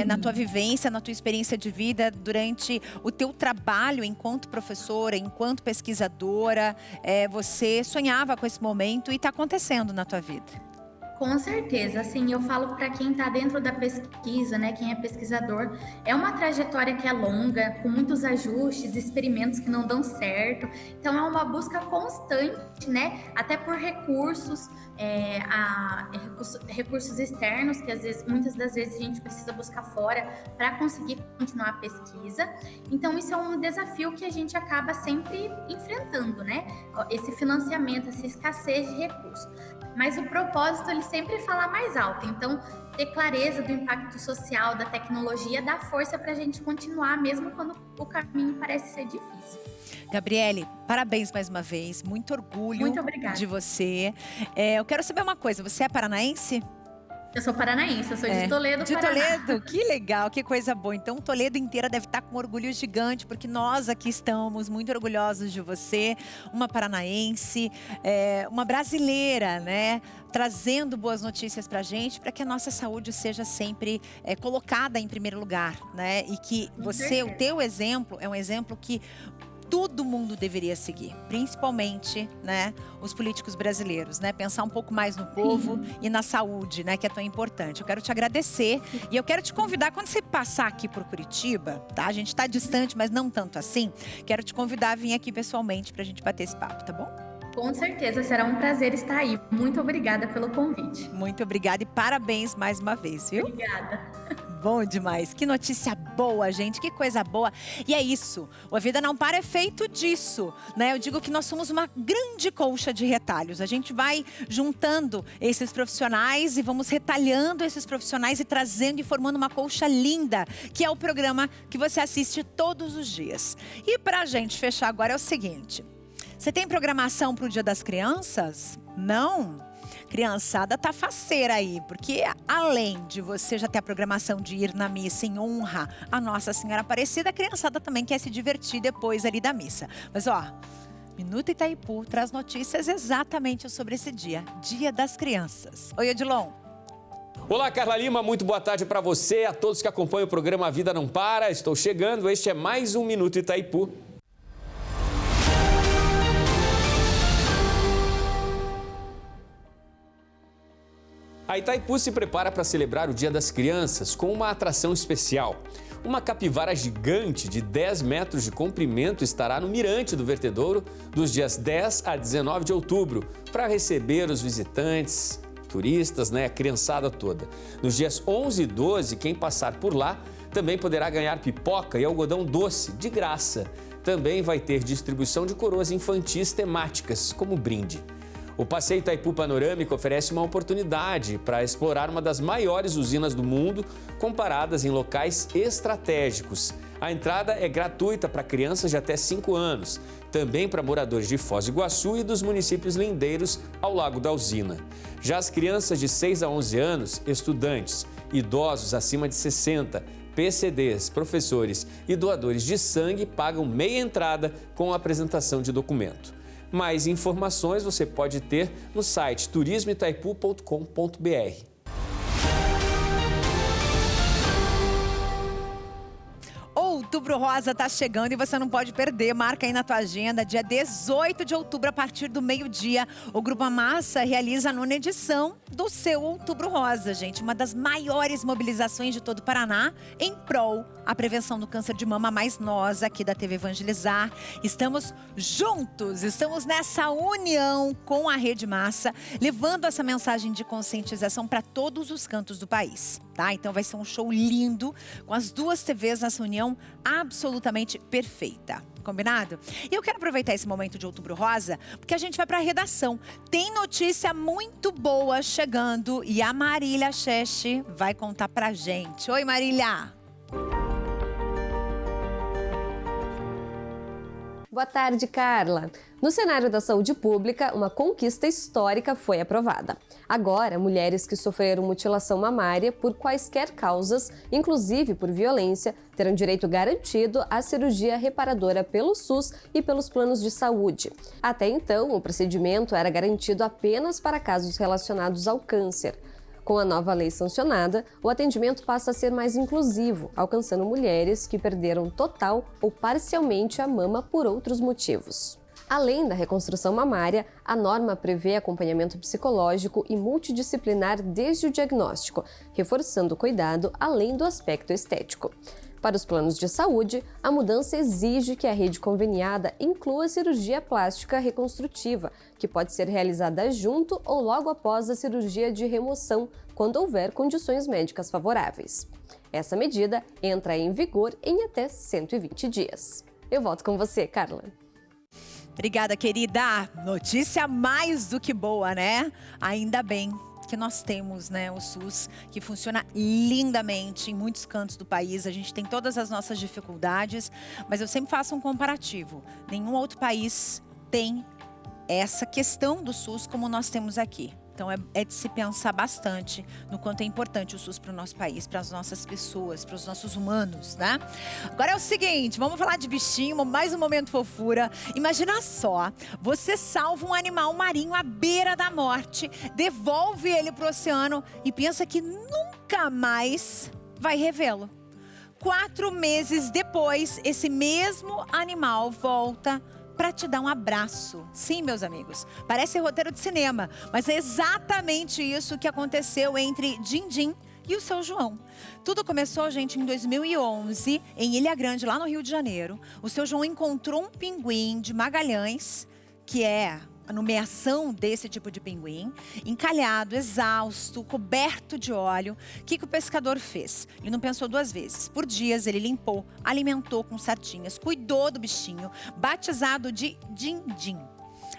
na tua vivência, na tua experiência de vida, durante o teu trabalho enquanto professora, enquanto pesquisadora, você sonhava com esse momento e está acontecendo na tua vida. Com certeza, assim, eu falo para quem está dentro da pesquisa, né, quem é pesquisador, é uma trajetória que é longa, com muitos ajustes, experimentos que não dão certo, então é uma busca constante, né, até por recursos, recursos externos, que muitas das vezes a gente precisa buscar fora para conseguir continuar a pesquisa, então isso é um desafio que a gente acaba sempre enfrentando, né, esse financiamento, essa escassez de recursos. Mas o propósito, ele sempre fala mais alto. Então, ter clareza do impacto social, da tecnologia, dá força para a gente continuar, mesmo quando o caminho parece ser difícil. Gabriele, parabéns mais uma vez. Muito orgulho Muito obrigada. de você. Eu quero saber uma coisa, você é paranaense? Eu sou paranaense, eu sou de Toledo, de Paraná. Toledo, que legal, que coisa boa. Então, Toledo inteira deve estar com um orgulho gigante, porque nós aqui estamos muito orgulhosos de você, uma paranaense, uma brasileira, né? Trazendo boas notícias pra gente, para que a nossa saúde seja sempre colocada em primeiro lugar, né? E que você, o teu exemplo, é um exemplo que todo mundo deveria seguir, principalmente, né, os políticos brasileiros, né? Pensar um pouco mais no povo e na saúde, né, que é tão importante. Eu quero te agradecer e eu quero te convidar, quando você passar aqui por Curitiba, tá? A gente tá distante, mas não tanto assim. Quero te convidar a vir aqui pessoalmente pra gente bater esse papo, tá bom? Com certeza, será um prazer estar aí. Muito obrigada pelo convite. Muito obrigada e parabéns mais uma vez, viu? Obrigada. Bom demais. Que notícia boa, gente. Que coisa boa. E é isso. O A Vida Não Para é feito disso, né? Eu digo que nós somos uma grande colcha de retalhos. A gente vai juntando esses profissionais e vamos retalhando esses profissionais e trazendo e formando uma colcha linda, que é o programa que você assiste todos os dias. E pra gente fechar agora é o seguinte. Você tem programação pro Dia das Crianças? Não? Criançada tá faceira aí, porque além de você já ter a programação de ir na missa em honra a Nossa Senhora Aparecida, a criançada também quer se divertir depois ali da missa. Mas ó, Minuto Itaipu traz notícias exatamente sobre esse dia, Dia das Crianças. Oi, Odilon. Olá, Carla Lima, muito boa tarde para você, a todos que acompanham o programa A Vida Não Para. Estou chegando, este é mais um Minuto Itaipu. A Itaipu se prepara para celebrar o Dia das Crianças com uma atração especial. Uma capivara gigante de 10 metros de comprimento estará no Mirante do Vertedouro dos dias 10 a 19 de outubro para receber os visitantes, turistas, né, a criançada toda. Nos dias 11 e 12, quem passar por lá também poderá ganhar pipoca e algodão doce de graça. Também vai ter distribuição de coroas infantis temáticas como brinde. O Passeio Itaipu Panorâmico oferece uma oportunidade para explorar uma das maiores usinas do mundo, comparadas em locais estratégicos. A entrada é gratuita para crianças de até 5 anos, também para moradores de Foz do Iguaçu e dos municípios lindeiros ao Lago da Usina. Já as crianças de 6 a 11 anos, estudantes, idosos acima de 60, PCDs, professores e doadores de sangue pagam meia entrada com a apresentação de documento. Mais informações você pode ter no site turismoitaipu.com.br. Outubro Rosa tá chegando e você não pode perder. Marca aí na tua agenda, dia 18 de outubro, a partir do meio-dia. O Grupo Amassa realiza a 9ª edição do seu Outubro Rosa, gente. Uma das maiores mobilizações de todo o Paraná em prol à prevenção do câncer de mama, mais nós aqui da TV Evangelizar. Estamos juntos, estamos nessa união com a Rede Massa, levando essa mensagem de conscientização para todos os cantos do país, tá? Então vai ser um show lindo, com as duas TVs nessa união absolutamente perfeita. Combinado? E eu quero aproveitar esse momento de Outubro Rosa, porque a gente vai para a redação. Tem notícia muito boa chegando e a Marília Cheche vai contar pra gente. Oi, Marília! Boa tarde, Carla. No cenário da saúde pública, uma conquista histórica foi aprovada. Agora, mulheres que sofreram mutilação mamária por quaisquer causas, inclusive por violência, terão direito garantido à cirurgia reparadora pelo SUS e pelos planos de saúde. Até então, o procedimento era garantido apenas para casos relacionados ao câncer. Com a nova lei sancionada, o atendimento passa a ser mais inclusivo, alcançando mulheres que perderam total ou parcialmente a mama por outros motivos. Além da reconstrução mamária, a norma prevê acompanhamento psicológico e multidisciplinar desde o diagnóstico, reforçando o cuidado além do aspecto estético. Para os planos de saúde, a mudança exige que a rede conveniada inclua a cirurgia plástica reconstrutiva, que pode ser realizada junto ou logo após a cirurgia de remoção, quando houver condições médicas favoráveis. Essa medida entra em vigor em até 120 dias. Eu volto com você, Carla. Obrigada, querida. Notícia mais do que boa, né? Ainda bem que nós temos, né, o SUS, que funciona lindamente em muitos cantos do país. A gente tem todas as nossas dificuldades, mas eu sempre faço um comparativo. Nenhum outro país tem essa questão do SUS como nós temos aqui. Então é de se pensar bastante no quanto é importante o SUS para o nosso país, para as nossas pessoas, para os nossos humanos, né? Agora é o seguinte, vamos falar de bichinho, mais um momento fofura. Imagina só, você salva um animal marinho à beira da morte, devolve ele para o oceano e pensa que nunca mais vai revê-lo. 4 meses depois, esse mesmo animal volta para te dar um abraço. Sim, meus amigos, parece roteiro de cinema, mas é exatamente isso que aconteceu entre Dindim e o seu João. Tudo começou, gente, em 2011, em Ilha Grande, lá no Rio de Janeiro. O seu João encontrou um pinguim de Magalhães, que é a nomeação desse tipo de pinguim, encalhado, exausto, coberto de óleo. O que o pescador fez? Ele não pensou 2 vezes. Por dias ele limpou, alimentou com sardinhas, cuidou do bichinho, batizado de Dindim.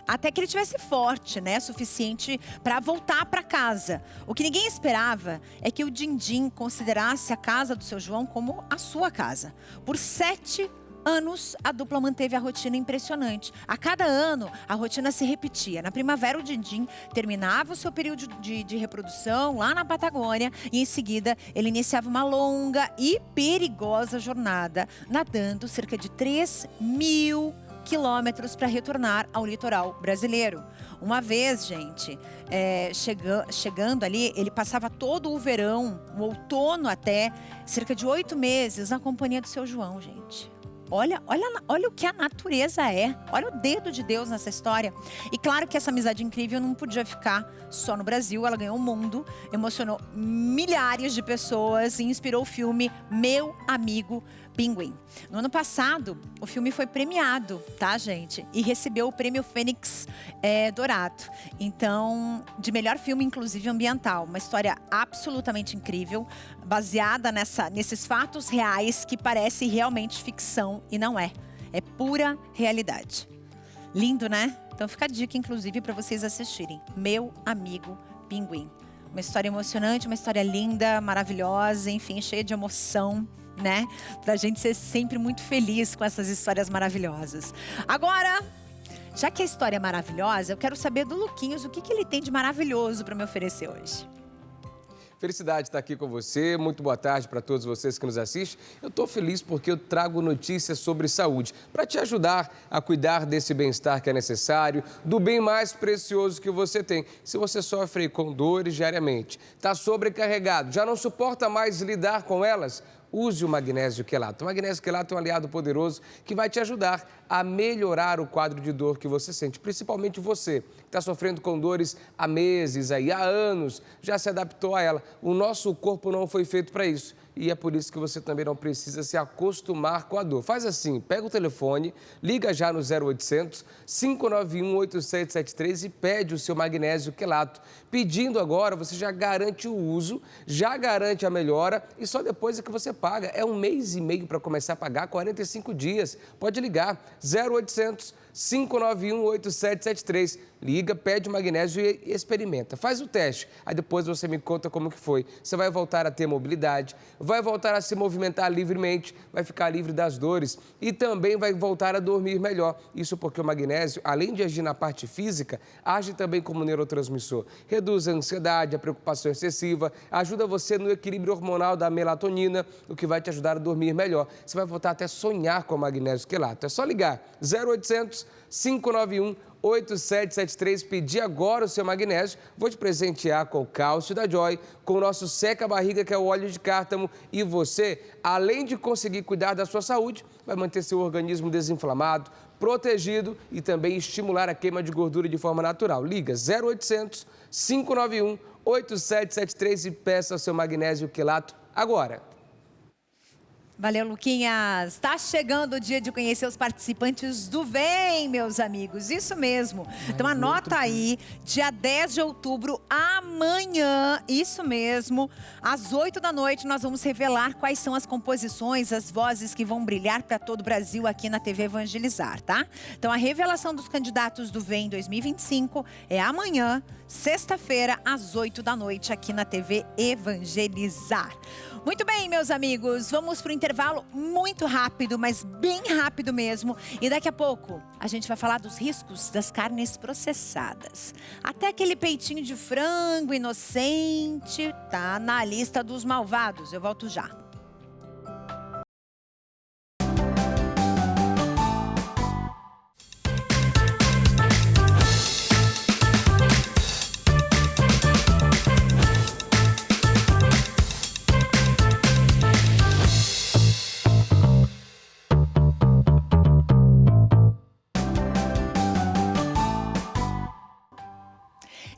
Até que ele tivesse forte, né, suficiente para voltar para casa. O que ninguém esperava é que o Dindim considerasse a casa do seu João como a sua casa. Por 7 anos, a dupla manteve a rotina impressionante. A cada ano, a rotina se repetia. Na primavera, o Dindim terminava o seu período de reprodução lá na Patagônia e, em seguida, ele iniciava uma longa e perigosa jornada, nadando cerca de 3.000 quilômetros para retornar ao litoral brasileiro. Uma vez, gente, chegando ali, ele passava todo o verão, o outono até, cerca de 8 meses na companhia do seu João, gente. Olha o que a natureza é. Olha o dedo de Deus nessa história. E claro que essa amizade incrível não podia ficar só no Brasil. Ela ganhou o mundo, emocionou milhares de pessoas e inspirou o filme Meu Amigo Pinguim. No ano passado, o filme foi premiado, tá, gente? E recebeu o prêmio Fênix Dourado. Então, de melhor filme, inclusive ambiental. Uma história absolutamente incrível, baseada nesses fatos reais que parece realmente ficção e não é. É pura realidade. Lindo, né? Então fica a dica, inclusive, para vocês assistirem. Meu Amigo Pinguim. Uma história emocionante, uma história linda, maravilhosa, enfim, cheia de emoção, né? Pra gente ser sempre muito feliz com essas histórias maravilhosas. Agora, já que a história é maravilhosa, eu quero saber do Luquinhos o que ele tem de maravilhoso para me oferecer hoje. Felicidade estar aqui com você, muito boa tarde para todos vocês que nos assistem. Eu estou feliz porque eu trago notícias sobre saúde, para te ajudar a cuidar desse bem-estar que é necessário, do bem mais precioso que você tem. Se você sofre com dores diariamente, está sobrecarregado, já não suporta mais lidar com elas, use o magnésio quelato. O magnésio quelato é um aliado poderoso que vai te ajudar a melhorar o quadro de dor que você sente, principalmente você que está sofrendo com dores há meses, há anos, já se adaptou a ela. O nosso corpo não foi feito para isso. E é por isso que você também não precisa se acostumar com a dor. Faz assim, pega o telefone, liga já no 0800 591 8773 e pede o seu magnésio quelato. Pedindo agora, você já garante o uso, já garante a melhora e só depois é que você paga. É 1 mês e meio para começar a pagar, 45 dias. Pode ligar, 0800 591 8773. Liga, pede o magnésio e experimenta. Faz o teste, aí depois você me conta como que foi. Você vai voltar a ter mobilidade, vai voltar a se movimentar livremente, vai ficar livre das dores e também vai voltar a dormir melhor. Isso porque o magnésio, além de agir na parte física, age também como neurotransmissor. Reduz a ansiedade, a preocupação excessiva, ajuda você no equilíbrio hormonal da melatonina, o que vai te ajudar a dormir melhor. Você vai voltar até a sonhar com o magnésio quelato. É só ligar 0800 591 8773, pedir agora o seu magnésio. Vou te presentear com o cálcio da Joy, com o nosso seca-barriga, que é o óleo de cártamo. E você, além de conseguir cuidar da sua saúde, vai manter seu organismo desinflamado, protegido e também estimular a queima de gordura de forma natural. Liga 0800 591 8773 e peça o seu magnésio quelato agora. Valeu, Luquinhas. Está chegando o dia de conhecer os participantes do Vem, meus amigos. Isso mesmo. Então anota aí, dia 10 de outubro, amanhã, isso mesmo, às 8 da noite, nós vamos revelar quais são as composições, as vozes que vão brilhar para todo o Brasil aqui na TV Evangelizar, tá? Então a revelação dos candidatos do Vem 2025 é amanhã, sexta-feira, às 8 da noite, aqui na TV Evangelizar. Muito bem, meus amigos, vamos para o intervalo intervalo muito rápido, mas bem rápido mesmo. E daqui a pouco a gente vai falar dos riscos das carnes processadas. Até aquele peitinho de frango inocente tá na lista dos malvados. Eu volto já.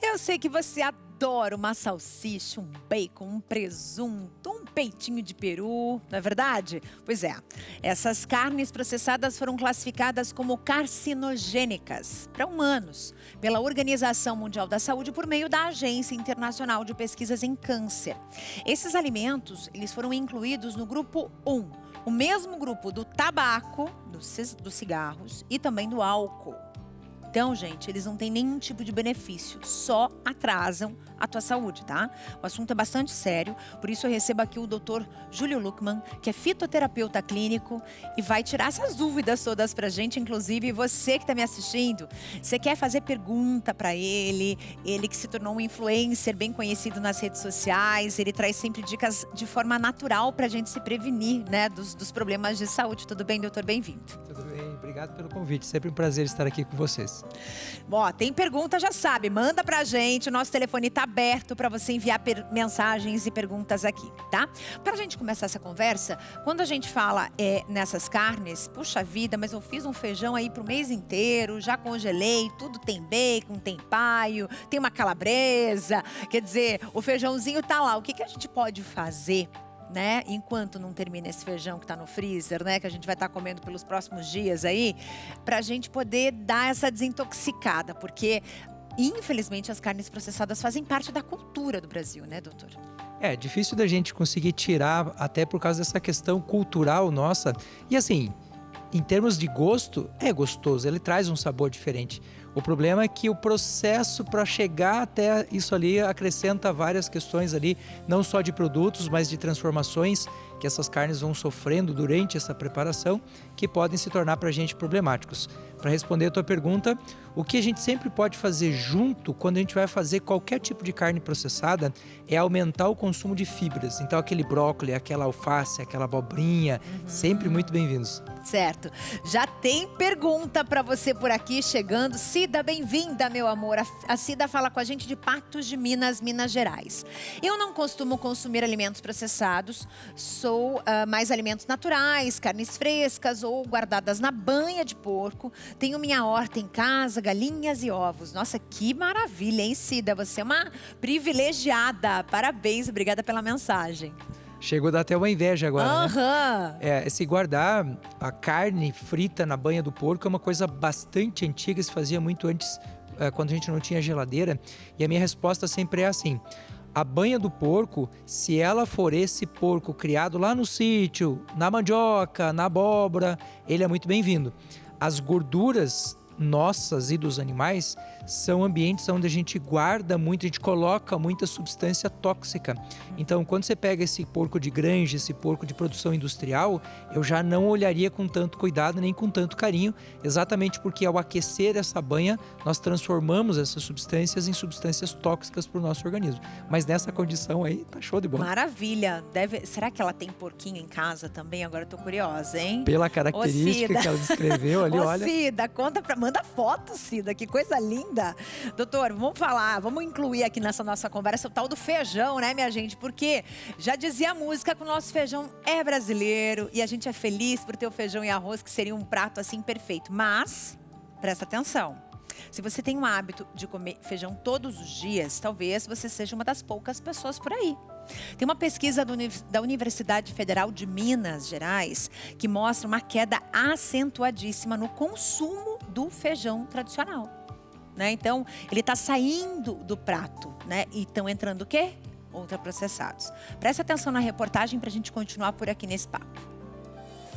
Eu sei que você adora uma salsicha, um bacon, um presunto, um peitinho de peru, não é verdade? Pois é, essas carnes processadas foram classificadas como carcinogênicas para humanos pela Organização Mundial da Saúde por meio da Agência Internacional de Pesquisas em Câncer. Esses alimentos, eles foram incluídos no grupo 1, o mesmo grupo do tabaco, dos cigarros e também do álcool. Então, gente, eles não têm nenhum tipo de benefício, só atrasam a tua saúde, tá? O assunto é bastante sério, por isso eu recebo aqui o Dr. Júlio Luckman, que é fitoterapeuta clínico e vai tirar essas dúvidas todas pra gente, inclusive você que tá me assistindo, você quer fazer pergunta pra ele que se tornou um influencer bem conhecido nas redes sociais, ele traz sempre dicas de forma natural pra gente se prevenir, né, dos problemas de saúde. Tudo bem, doutor? Bem-vindo. Tudo bem, obrigado pelo convite, sempre um prazer estar aqui com vocês. Bom, tem pergunta, já sabe, manda pra gente, o nosso telefone tá aberto para você enviar mensagens e perguntas aqui, tá? Pra gente começar essa conversa, quando a gente fala nessas carnes, puxa vida, mas eu fiz um feijão aí pro mês inteiro, já congelei, tudo tem bacon, tem paio, tem uma calabresa, quer dizer, o feijãozinho tá lá, o que a gente pode fazer, né? Enquanto não termina esse feijão que tá no freezer, né? Que a gente vai estar comendo pelos próximos dias aí, pra gente poder dar essa desintoxicada, porque infelizmente as carnes processadas fazem parte da cultura do Brasil, né, doutor? É difícil da gente conseguir tirar, até por causa dessa questão cultural nossa. E assim, em termos de gosto, é gostoso, ele traz um sabor diferente. O problema é que o processo para chegar até isso ali acrescenta várias questões ali, não só de produtos, mas de transformações que essas carnes vão sofrendo durante essa preparação, que podem se tornar para a gente problemáticos. Para responder a tua pergunta, o que a gente sempre pode fazer junto quando a gente vai fazer qualquer tipo de carne processada é aumentar o consumo de fibras. Então aquele brócolis, aquela alface, aquela abobrinha, sempre muito bem-vindos. Certo. Já tem pergunta para você por aqui chegando. Cida, bem-vinda, meu amor. A Cida fala com a gente de Patos de Minas, Minas Gerais. Eu não costumo consumir alimentos processados, sou mais alimentos naturais, carnes frescas ou guardadas na banha de porco. Tenho minha horta em casa, galinhas e ovos. Nossa, que maravilha, hein, Cida? Você é uma privilegiada. Parabéns, obrigada pela mensagem. Chegou a dar até uma inveja agora, né? Se guardar a carne frita na banha do porco é uma coisa bastante antiga, se fazia muito antes, quando a gente não tinha geladeira. E a minha resposta sempre é assim: a banha do porco, se ela for esse porco criado lá no sítio, na mandioca, na abóbora, ele é muito bem-vindo. As gorduras nossas e dos animais são ambientes onde a gente guarda muito, a gente coloca muita substância tóxica. Então, quando você pega esse porco de granja, esse porco de produção industrial, eu já não olharia com tanto cuidado nem com tanto carinho, exatamente porque ao aquecer essa banha, nós transformamos essas substâncias em substâncias tóxicas para o nosso organismo. Mas nessa condição aí, tá show de bola. Maravilha. Será que ela tem porquinho em casa também? Agora eu tô curiosa, hein? Pela característica que ela descreveu ali, olha. Cida, manda foto, Cida, que coisa linda. Doutor, vamos incluir aqui nessa nossa conversa o tal do feijão, né, minha gente? Porque já dizia a música que o nosso feijão é brasileiro e a gente é feliz por ter o feijão e arroz, que seria um prato assim perfeito. Mas, presta atenção, se você tem o hábito de comer feijão todos os dias, talvez você seja uma das poucas pessoas por aí. Tem uma pesquisa da Universidade Federal de Minas Gerais que mostra uma queda acentuadíssima no consumo do feijão tradicional, né? Então, ele está saindo do prato, né? E estão entrando o quê? Ultraprocessados. Presta atenção na reportagem para a gente continuar por aqui nesse papo.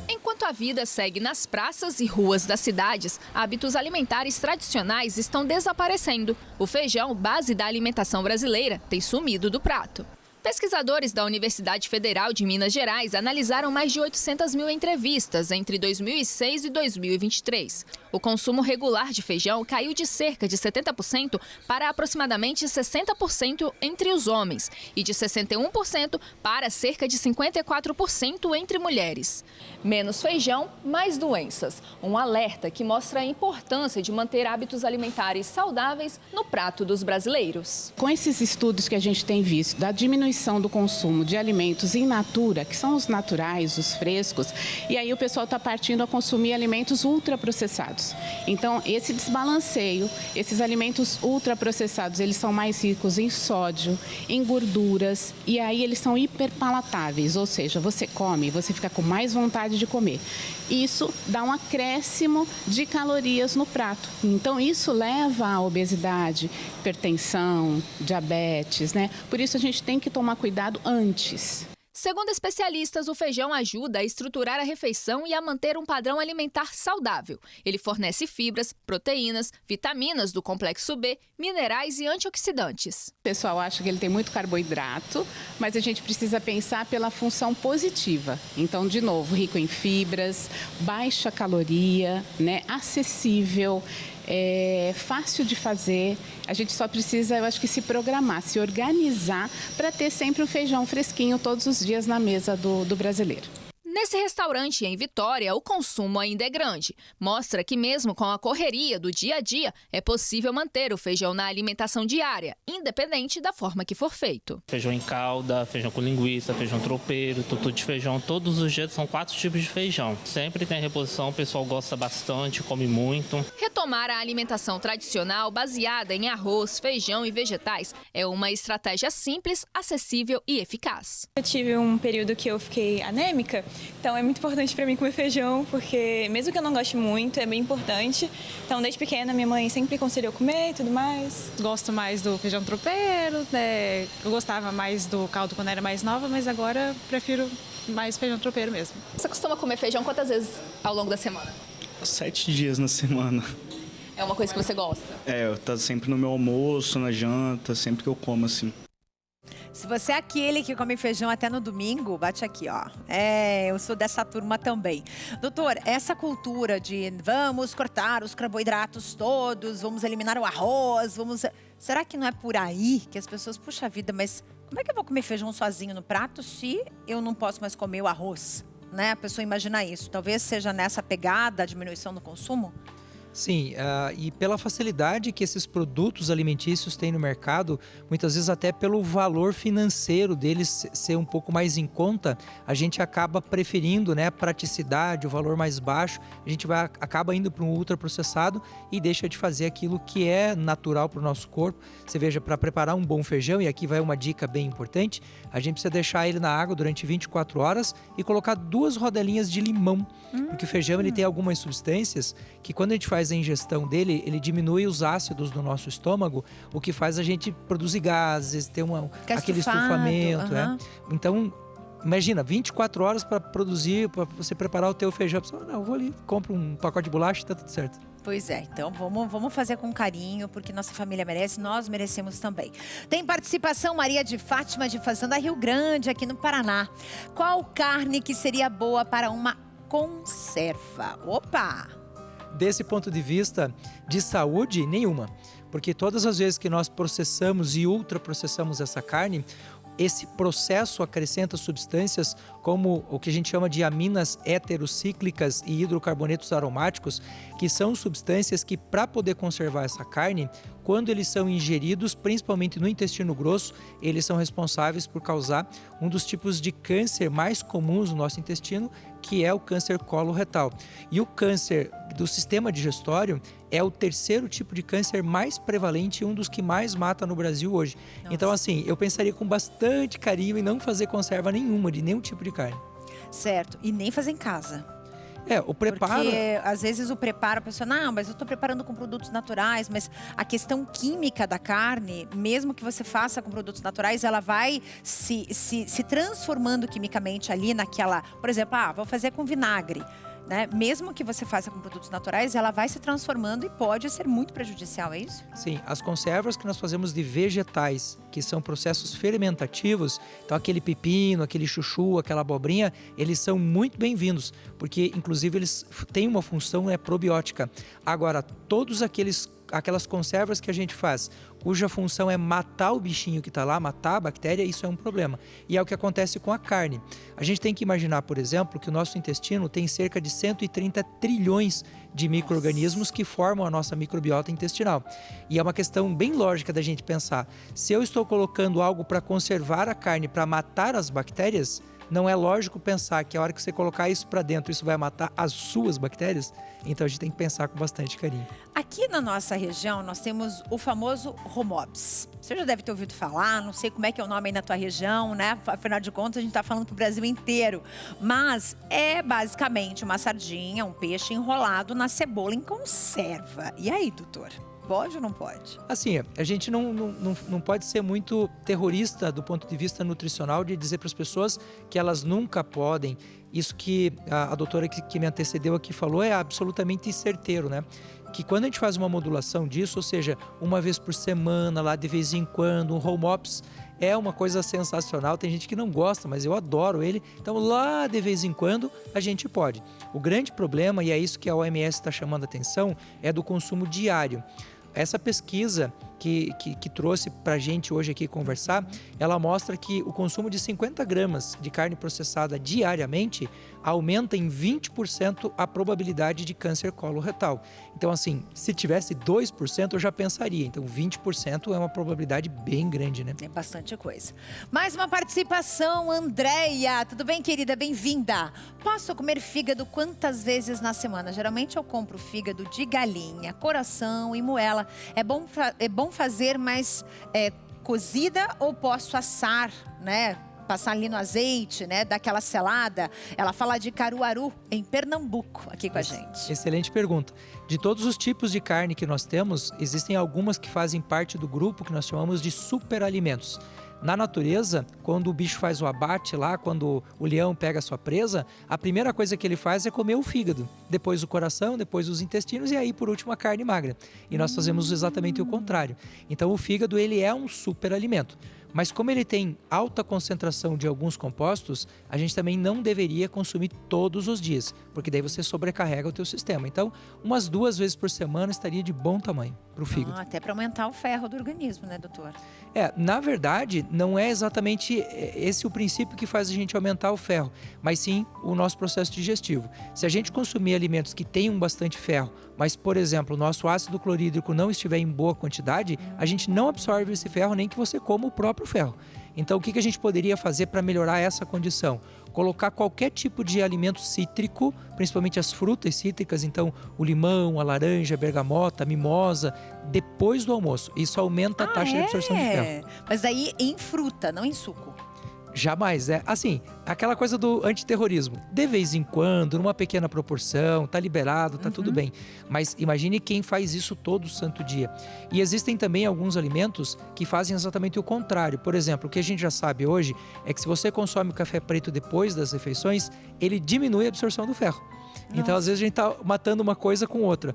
Enquanto a vida segue nas praças e ruas das cidades, hábitos alimentares tradicionais estão desaparecendo. O feijão, base da alimentação brasileira, tem sumido do prato. Pesquisadores da Universidade Federal de Minas Gerais analisaram mais de 800 mil entrevistas entre 2006 e 2023. O consumo regular de feijão caiu de cerca de 70% para aproximadamente 60% entre os homens e de 61% para cerca de 54% entre mulheres. Menos feijão, mais doenças. Um alerta que mostra a importância de manter hábitos alimentares saudáveis no prato dos brasileiros. Com esses estudos que a gente tem visto da diminuição do consumo de alimentos in natura, que são os naturais, os frescos, e aí o pessoal está partindo a consumir alimentos ultraprocessados. Então, esse desbalanceio, esses alimentos ultraprocessados, eles são mais ricos em sódio, em gorduras, e aí eles são hiperpalatáveis, ou seja, você come, você fica com mais vontade de comer. Isso dá um acréscimo de calorias no prato. Então, isso leva à obesidade, hipertensão, diabetes, né? Por isso a gente tem que tomar cuidado antes. Segundo especialistas, o feijão ajuda a estruturar a refeição e a manter um padrão alimentar saudável. Ele fornece fibras, proteínas, vitaminas do complexo B, minerais e antioxidantes. O pessoal acha que ele tem muito carboidrato, mas a gente precisa pensar pela função positiva. Então, de novo, rico em fibras, baixa caloria, né, acessível, fácil de fazer. A gente só precisa, eu acho que, se programar, se organizar para ter sempre um feijão fresquinho todos os dias na mesa do brasileiro. Nesse restaurante em Vitória, o consumo ainda é grande. Mostra que mesmo com a correria do dia a dia, é possível manter o feijão na alimentação diária, independente da forma que for feito. Feijão em calda, feijão com linguiça, feijão tropeiro, tutu de feijão. Todos os dias são 4 tipos de feijão. Sempre tem reposição, o pessoal gosta bastante, come muito. Retomar a alimentação tradicional baseada em arroz, feijão e vegetais é uma estratégia simples, acessível e eficaz. Eu tive um período que eu fiquei anêmica. Então é muito importante para mim comer feijão, porque mesmo que eu não goste muito, é bem importante. Então desde pequena minha mãe sempre aconselhou comer e tudo mais. Gosto mais do feijão tropeiro, né? Eu gostava mais do caldo quando era mais nova, mas agora prefiro mais feijão tropeiro mesmo. Você costuma comer feijão quantas vezes ao longo da semana? 7 dias na semana. É uma coisa que você gosta? Tá sempre no meu almoço, na janta, sempre que eu como assim. Se você é aquele que come feijão até no domingo, bate aqui, ó. Eu sou dessa turma também. Doutor, essa cultura de vamos cortar os carboidratos todos, vamos eliminar o arroz, será que não é por aí que as pessoas, puxa vida, mas como é que eu vou comer feijão sozinho no prato se eu não posso mais comer o arroz? Né? A pessoa imagina isso. Talvez seja nessa pegada a diminuição do consumo? Sim, e pela facilidade que esses produtos alimentícios têm no mercado, muitas vezes até pelo valor financeiro deles ser um pouco mais em conta, a gente acaba preferindo, né, a praticidade, o valor mais baixo, a gente acaba indo para um ultraprocessado e deixa de fazer aquilo que é natural para o nosso corpo. Você veja, para preparar um bom feijão, e aqui vai uma dica bem importante, a gente precisa deixar ele na água durante 24 horas e colocar 2 rodelinhas de limão, porque o feijão ele tem algumas substâncias que, quando a gente faz a ingestão dele, ele diminui os ácidos do nosso estômago, o que faz a gente produzir gases, ter aquele estufamento. Né? Então, imagina, 24 horas para produzir, para você preparar o teu feijão. Não, eu vou ali, compro um pacote de bolacha e tá tudo certo. Pois é, então vamos fazer com carinho, porque nossa família merece, nós merecemos também. Tem participação, Maria de Fátima, de Fazenda Rio Grande, aqui no Paraná. Qual carne que seria boa para uma conserva? Opa! Desse ponto de vista de saúde, nenhuma. Porque todas as vezes que nós processamos e ultraprocessamos essa carne, esse processo acrescenta substâncias como o que a gente chama de aminas heterocíclicas e hidrocarbonetos aromáticos, que são substâncias que, para poder conservar essa carne, quando eles são ingeridos, principalmente no intestino grosso, eles são responsáveis por causar um dos tipos de câncer mais comuns no nosso intestino, que é o câncer coloretal. E o câncer do sistema digestório é o 3º tipo de câncer mais prevalente e um dos que mais mata no Brasil hoje. Nossa. Então, assim, eu pensaria com bastante carinho em não fazer conserva nenhuma, de nenhum tipo de carne. Certo, e nem fazer em casa. O preparo... Porque, às vezes, o preparo, a pessoa, não, mas eu estou preparando com produtos naturais, mas a questão química da carne, mesmo que você faça com produtos naturais, ela vai se transformando quimicamente ali naquela... Por exemplo, vou fazer com vinagre. né? Mesmo que você faça com produtos naturais, ela vai se transformando e pode ser muito prejudicial, é isso? Sim, as conservas que nós fazemos de vegetais, que são processos fermentativos, então aquele pepino, aquele chuchu, aquela abobrinha, eles são muito bem-vindos, porque inclusive eles têm uma função probiótica. Agora, todos aquelas conservas que a gente faz, cuja função é matar o bichinho que está lá, matar a bactéria, isso é um problema. E é o que acontece com a carne. A gente tem que imaginar, por exemplo, que o nosso intestino tem cerca de 130 trilhões de micro-organismos que formam a nossa microbiota intestinal. E é uma questão bem lógica da gente pensar, se eu estou colocando algo para conservar a carne, para matar as bactérias, não é lógico pensar que a hora que você colocar isso para dentro, isso vai matar as suas bactérias? Então a gente tem que pensar com bastante carinho. Aqui na nossa região, nós temos o famoso Romops. Você já deve ter ouvido falar, não sei como é que é o nome aí na tua região, né? Afinal de contas, a gente está falando pro Brasil inteiro. Mas é basicamente uma sardinha, um peixe enrolado na cebola em conserva. E aí, doutor? Pode ou não pode? Assim, a gente não pode ser muito terrorista do ponto de vista nutricional de dizer para as pessoas que elas nunca podem. Isso que a doutora que me antecedeu aqui falou é absolutamente certeiro, né? Que quando a gente faz uma modulação disso, ou seja, uma vez por semana, lá de vez em quando, um Romops é uma coisa sensacional. Tem gente que não gosta, mas eu adoro ele. Então, lá de vez em quando, a gente pode. O grande problema, e é isso que a OMS está chamando a atenção, é do consumo diário. Essa pesquisa que trouxe para a gente hoje aqui conversar, ela mostra que o consumo de 50 gramas de carne processada diariamente aumenta em 20% a probabilidade de câncer coloretal. Então, assim, se tivesse 2%, eu já pensaria. Então, 20% é uma probabilidade bem grande, né? É bastante coisa. Mais uma participação, Andréia. Tudo bem, querida? Bem-vinda. Posso comer fígado quantas vezes na semana? Geralmente eu compro fígado de galinha, coração e moela. É bom fazer mais cozida ou posso assar, né? Passar ali no azeite, né? Daquela selada. Ela fala de Caruaru, em Pernambuco, aqui com a gente. Excelente pergunta. De todos os tipos de carne que nós temos, existem algumas que fazem parte do grupo que nós chamamos de superalimentos. Na natureza, quando o bicho faz o abate lá, quando o leão pega a sua presa, a primeira coisa que ele faz é comer o fígado, depois o coração, depois os intestinos e aí, por último, a carne magra. E nós fazemos exatamente o contrário. Então, o fígado, ele é um superalimento. Mas como ele tem alta concentração de alguns compostos, a gente também não deveria consumir todos os dias, porque daí você sobrecarrega o teu sistema. Então, umas 2 vezes por semana estaria de bom tamanho para o fígado. Até para aumentar o ferro do organismo, né, doutor? Na verdade, não é exatamente esse o princípio que faz a gente aumentar o ferro, mas sim o nosso processo digestivo. Se a gente consumir alimentos que tenham bastante ferro, mas, por exemplo, o nosso ácido clorídrico não estiver em boa quantidade, a gente não absorve esse ferro nem que você coma o próprio ferro. Então, o que a gente poderia fazer para melhorar essa condição? Colocar qualquer tipo de alimento cítrico, principalmente as frutas cítricas, então o limão, a laranja, a bergamota, a mimosa, depois do almoço. Isso aumenta a taxa de absorção de ferro. Mas aí em fruta, não em suco. Jamais, assim, aquela coisa do antiterrorismo. De vez em quando, numa pequena proporção, tá liberado, tá tudo bem. Mas imagine quem faz isso todo santo dia. E existem também alguns alimentos que fazem exatamente o contrário. Por exemplo, o que a gente já sabe hoje é que se você consome o café preto depois das refeições, ele diminui a absorção do ferro. Nossa. Então, às vezes, a gente tá matando uma coisa com outra.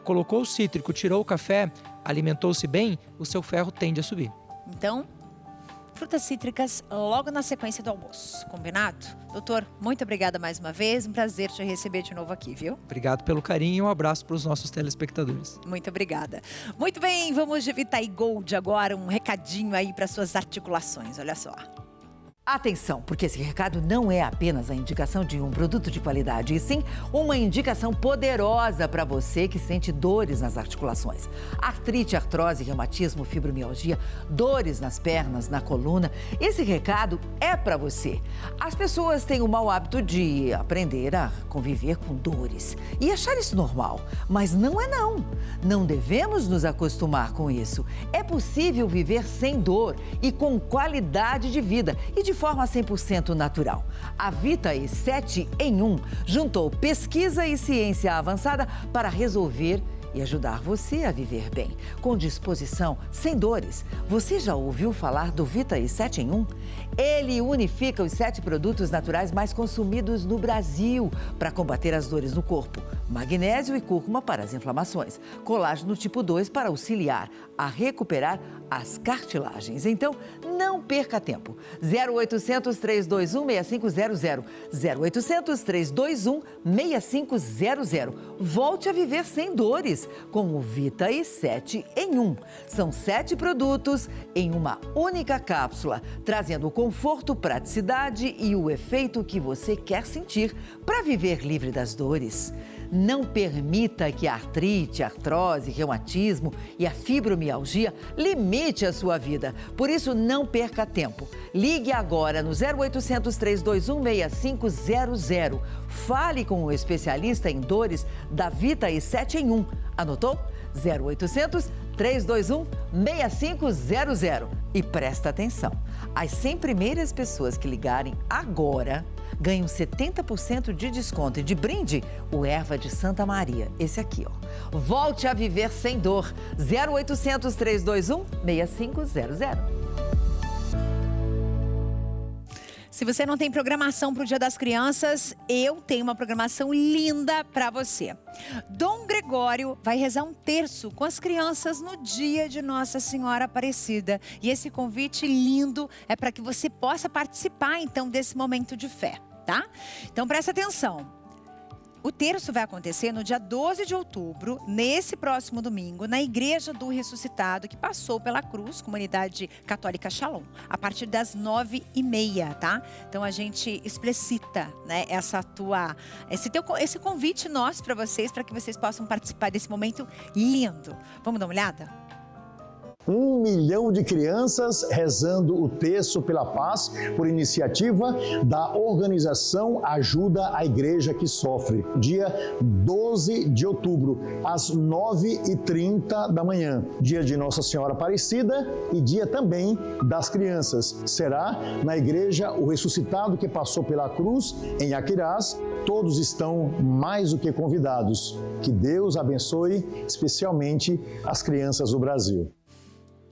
Colocou o cítrico, tirou o café, alimentou-se bem, o seu ferro tende a subir. Então, frutas cítricas logo na sequência do almoço, combinado? Doutor, muito obrigada mais uma vez, um prazer te receber de novo aqui, viu? Obrigado pelo carinho e um abraço para os nossos telespectadores. Muito obrigada. Muito bem, vamos de Vitae Gold agora, um recadinho aí para suas articulações, olha só. Atenção, porque esse recado não é apenas a indicação de um produto de qualidade, e sim uma indicação poderosa para você que sente dores nas articulações. Artrite, artrose, reumatismo, fibromialgia, dores nas pernas, na coluna. Esse recado é para você. As pessoas têm o mau hábito de aprender a conviver com dores e achar isso normal, mas não é não. Não devemos nos acostumar com isso. É possível viver sem dor e com qualidade de vida e de forma 100% natural. A Vitae 7 em 1 juntou pesquisa e ciência avançada para resolver e ajudar você a viver bem, com disposição, sem dores. Você já ouviu falar do Vitae 7 em 1? Ele unifica os 7 produtos naturais mais consumidos no Brasil para combater as dores no corpo. Magnésio e cúrcuma para as inflamações. Colágeno tipo 2 para auxiliar a recuperar as cartilagens. Então, não perca tempo. 0800 321 6500. 0800 321 6500. Volte a viver sem dores com o Vitae 7 em 1. São 7 produtos em uma única cápsula, trazendo conforto, praticidade e o efeito que você quer sentir para viver livre das dores. Não permita que a artrite, a artrose, reumatismo e a fibromialgia limite a sua vida. Por isso, não perca tempo. Ligue agora no 0800 321 6500. Fale com o especialista em dores da Vitae 7 em 1. Anotou? 0800 321 6500. E presta atenção, as 100 primeiras pessoas que ligarem agora ganham 70% de desconto e de brinde o Erva de Santa Maria. Esse aqui, ó. Volte a viver sem dor. 0800 321 6500. Se você não tem programação para o Dia das Crianças, eu tenho uma programação linda para você. Dom Gregório vai rezar um terço com as crianças no dia de Nossa Senhora Aparecida. E esse convite lindo é para que você possa participar, então, desse momento de fé, tá? Então, presta atenção. O terço vai acontecer no dia 12 de outubro, nesse próximo domingo, na Igreja do Ressuscitado, que passou pela cruz, Comunidade Católica Shalom, a partir das 9h30, tá? Então a gente explicita, né, esse convite nosso para vocês, para que vocês possam participar desse momento lindo. Vamos dar uma olhada? 1 milhão de crianças rezando o terço pela paz por iniciativa da organização Ajuda a Igreja que Sofre. Dia 12 de outubro, às 9h30 da manhã. Dia de Nossa Senhora Aparecida e dia também das crianças. Será na Igreja O Ressuscitado que passou pela cruz, em Aquirás. Todos estão mais do que convidados. Que Deus abençoe especialmente as crianças do Brasil.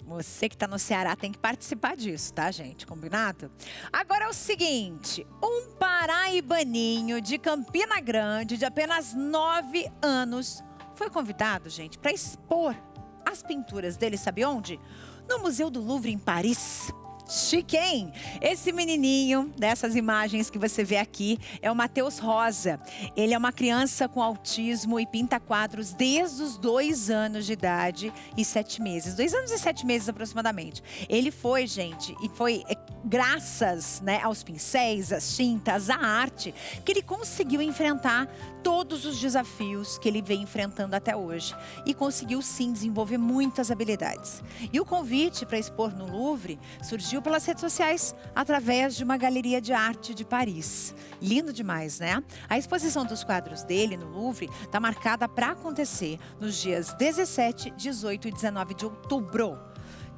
Você que está no Ceará tem que participar disso, tá, gente? Combinado? Agora é o seguinte, um paraibaninho de Campina Grande, de apenas 9 anos, foi convidado, gente, para expor as pinturas dele, sabe onde? No Museu do Louvre, em Paris. Chique, hein? Esse menininho, dessas imagens que você vê aqui, é o Matheus Rosa. Ele é uma criança com autismo e pinta quadros desde os 2 anos de idade e 7 meses. 2 anos e 7 meses aproximadamente. Ele foi, gente, e foi graças, né, aos pincéis, às tintas, à arte, que ele conseguiu enfrentar todos os desafios que ele vem enfrentando até hoje. E conseguiu, sim, desenvolver muitas habilidades. E o convite para expor no Louvre surgiu pelas redes sociais, através de uma galeria de arte de Paris. Lindo demais, né? A exposição dos quadros dele no Louvre está marcada para acontecer nos dias 17, 18 e 19 de outubro.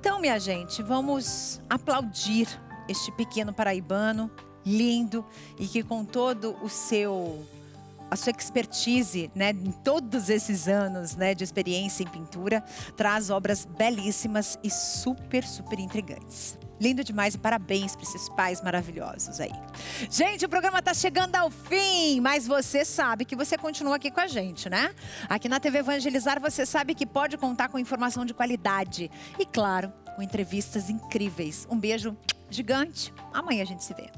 Então, minha gente, vamos aplaudir este pequeno paraibano, lindo, e que com todo a sua expertise, né, em todos esses anos, né, de experiência em pintura, traz obras belíssimas e super intrigantes. Lindo demais e parabéns para esses pais maravilhosos aí. Gente, o programa tá chegando ao fim, mas você sabe que você continua aqui com a gente, né? Aqui na TV Evangelizar você sabe que pode contar com informação de qualidade e, claro, com entrevistas incríveis. Um beijo gigante. Amanhã a gente se vê.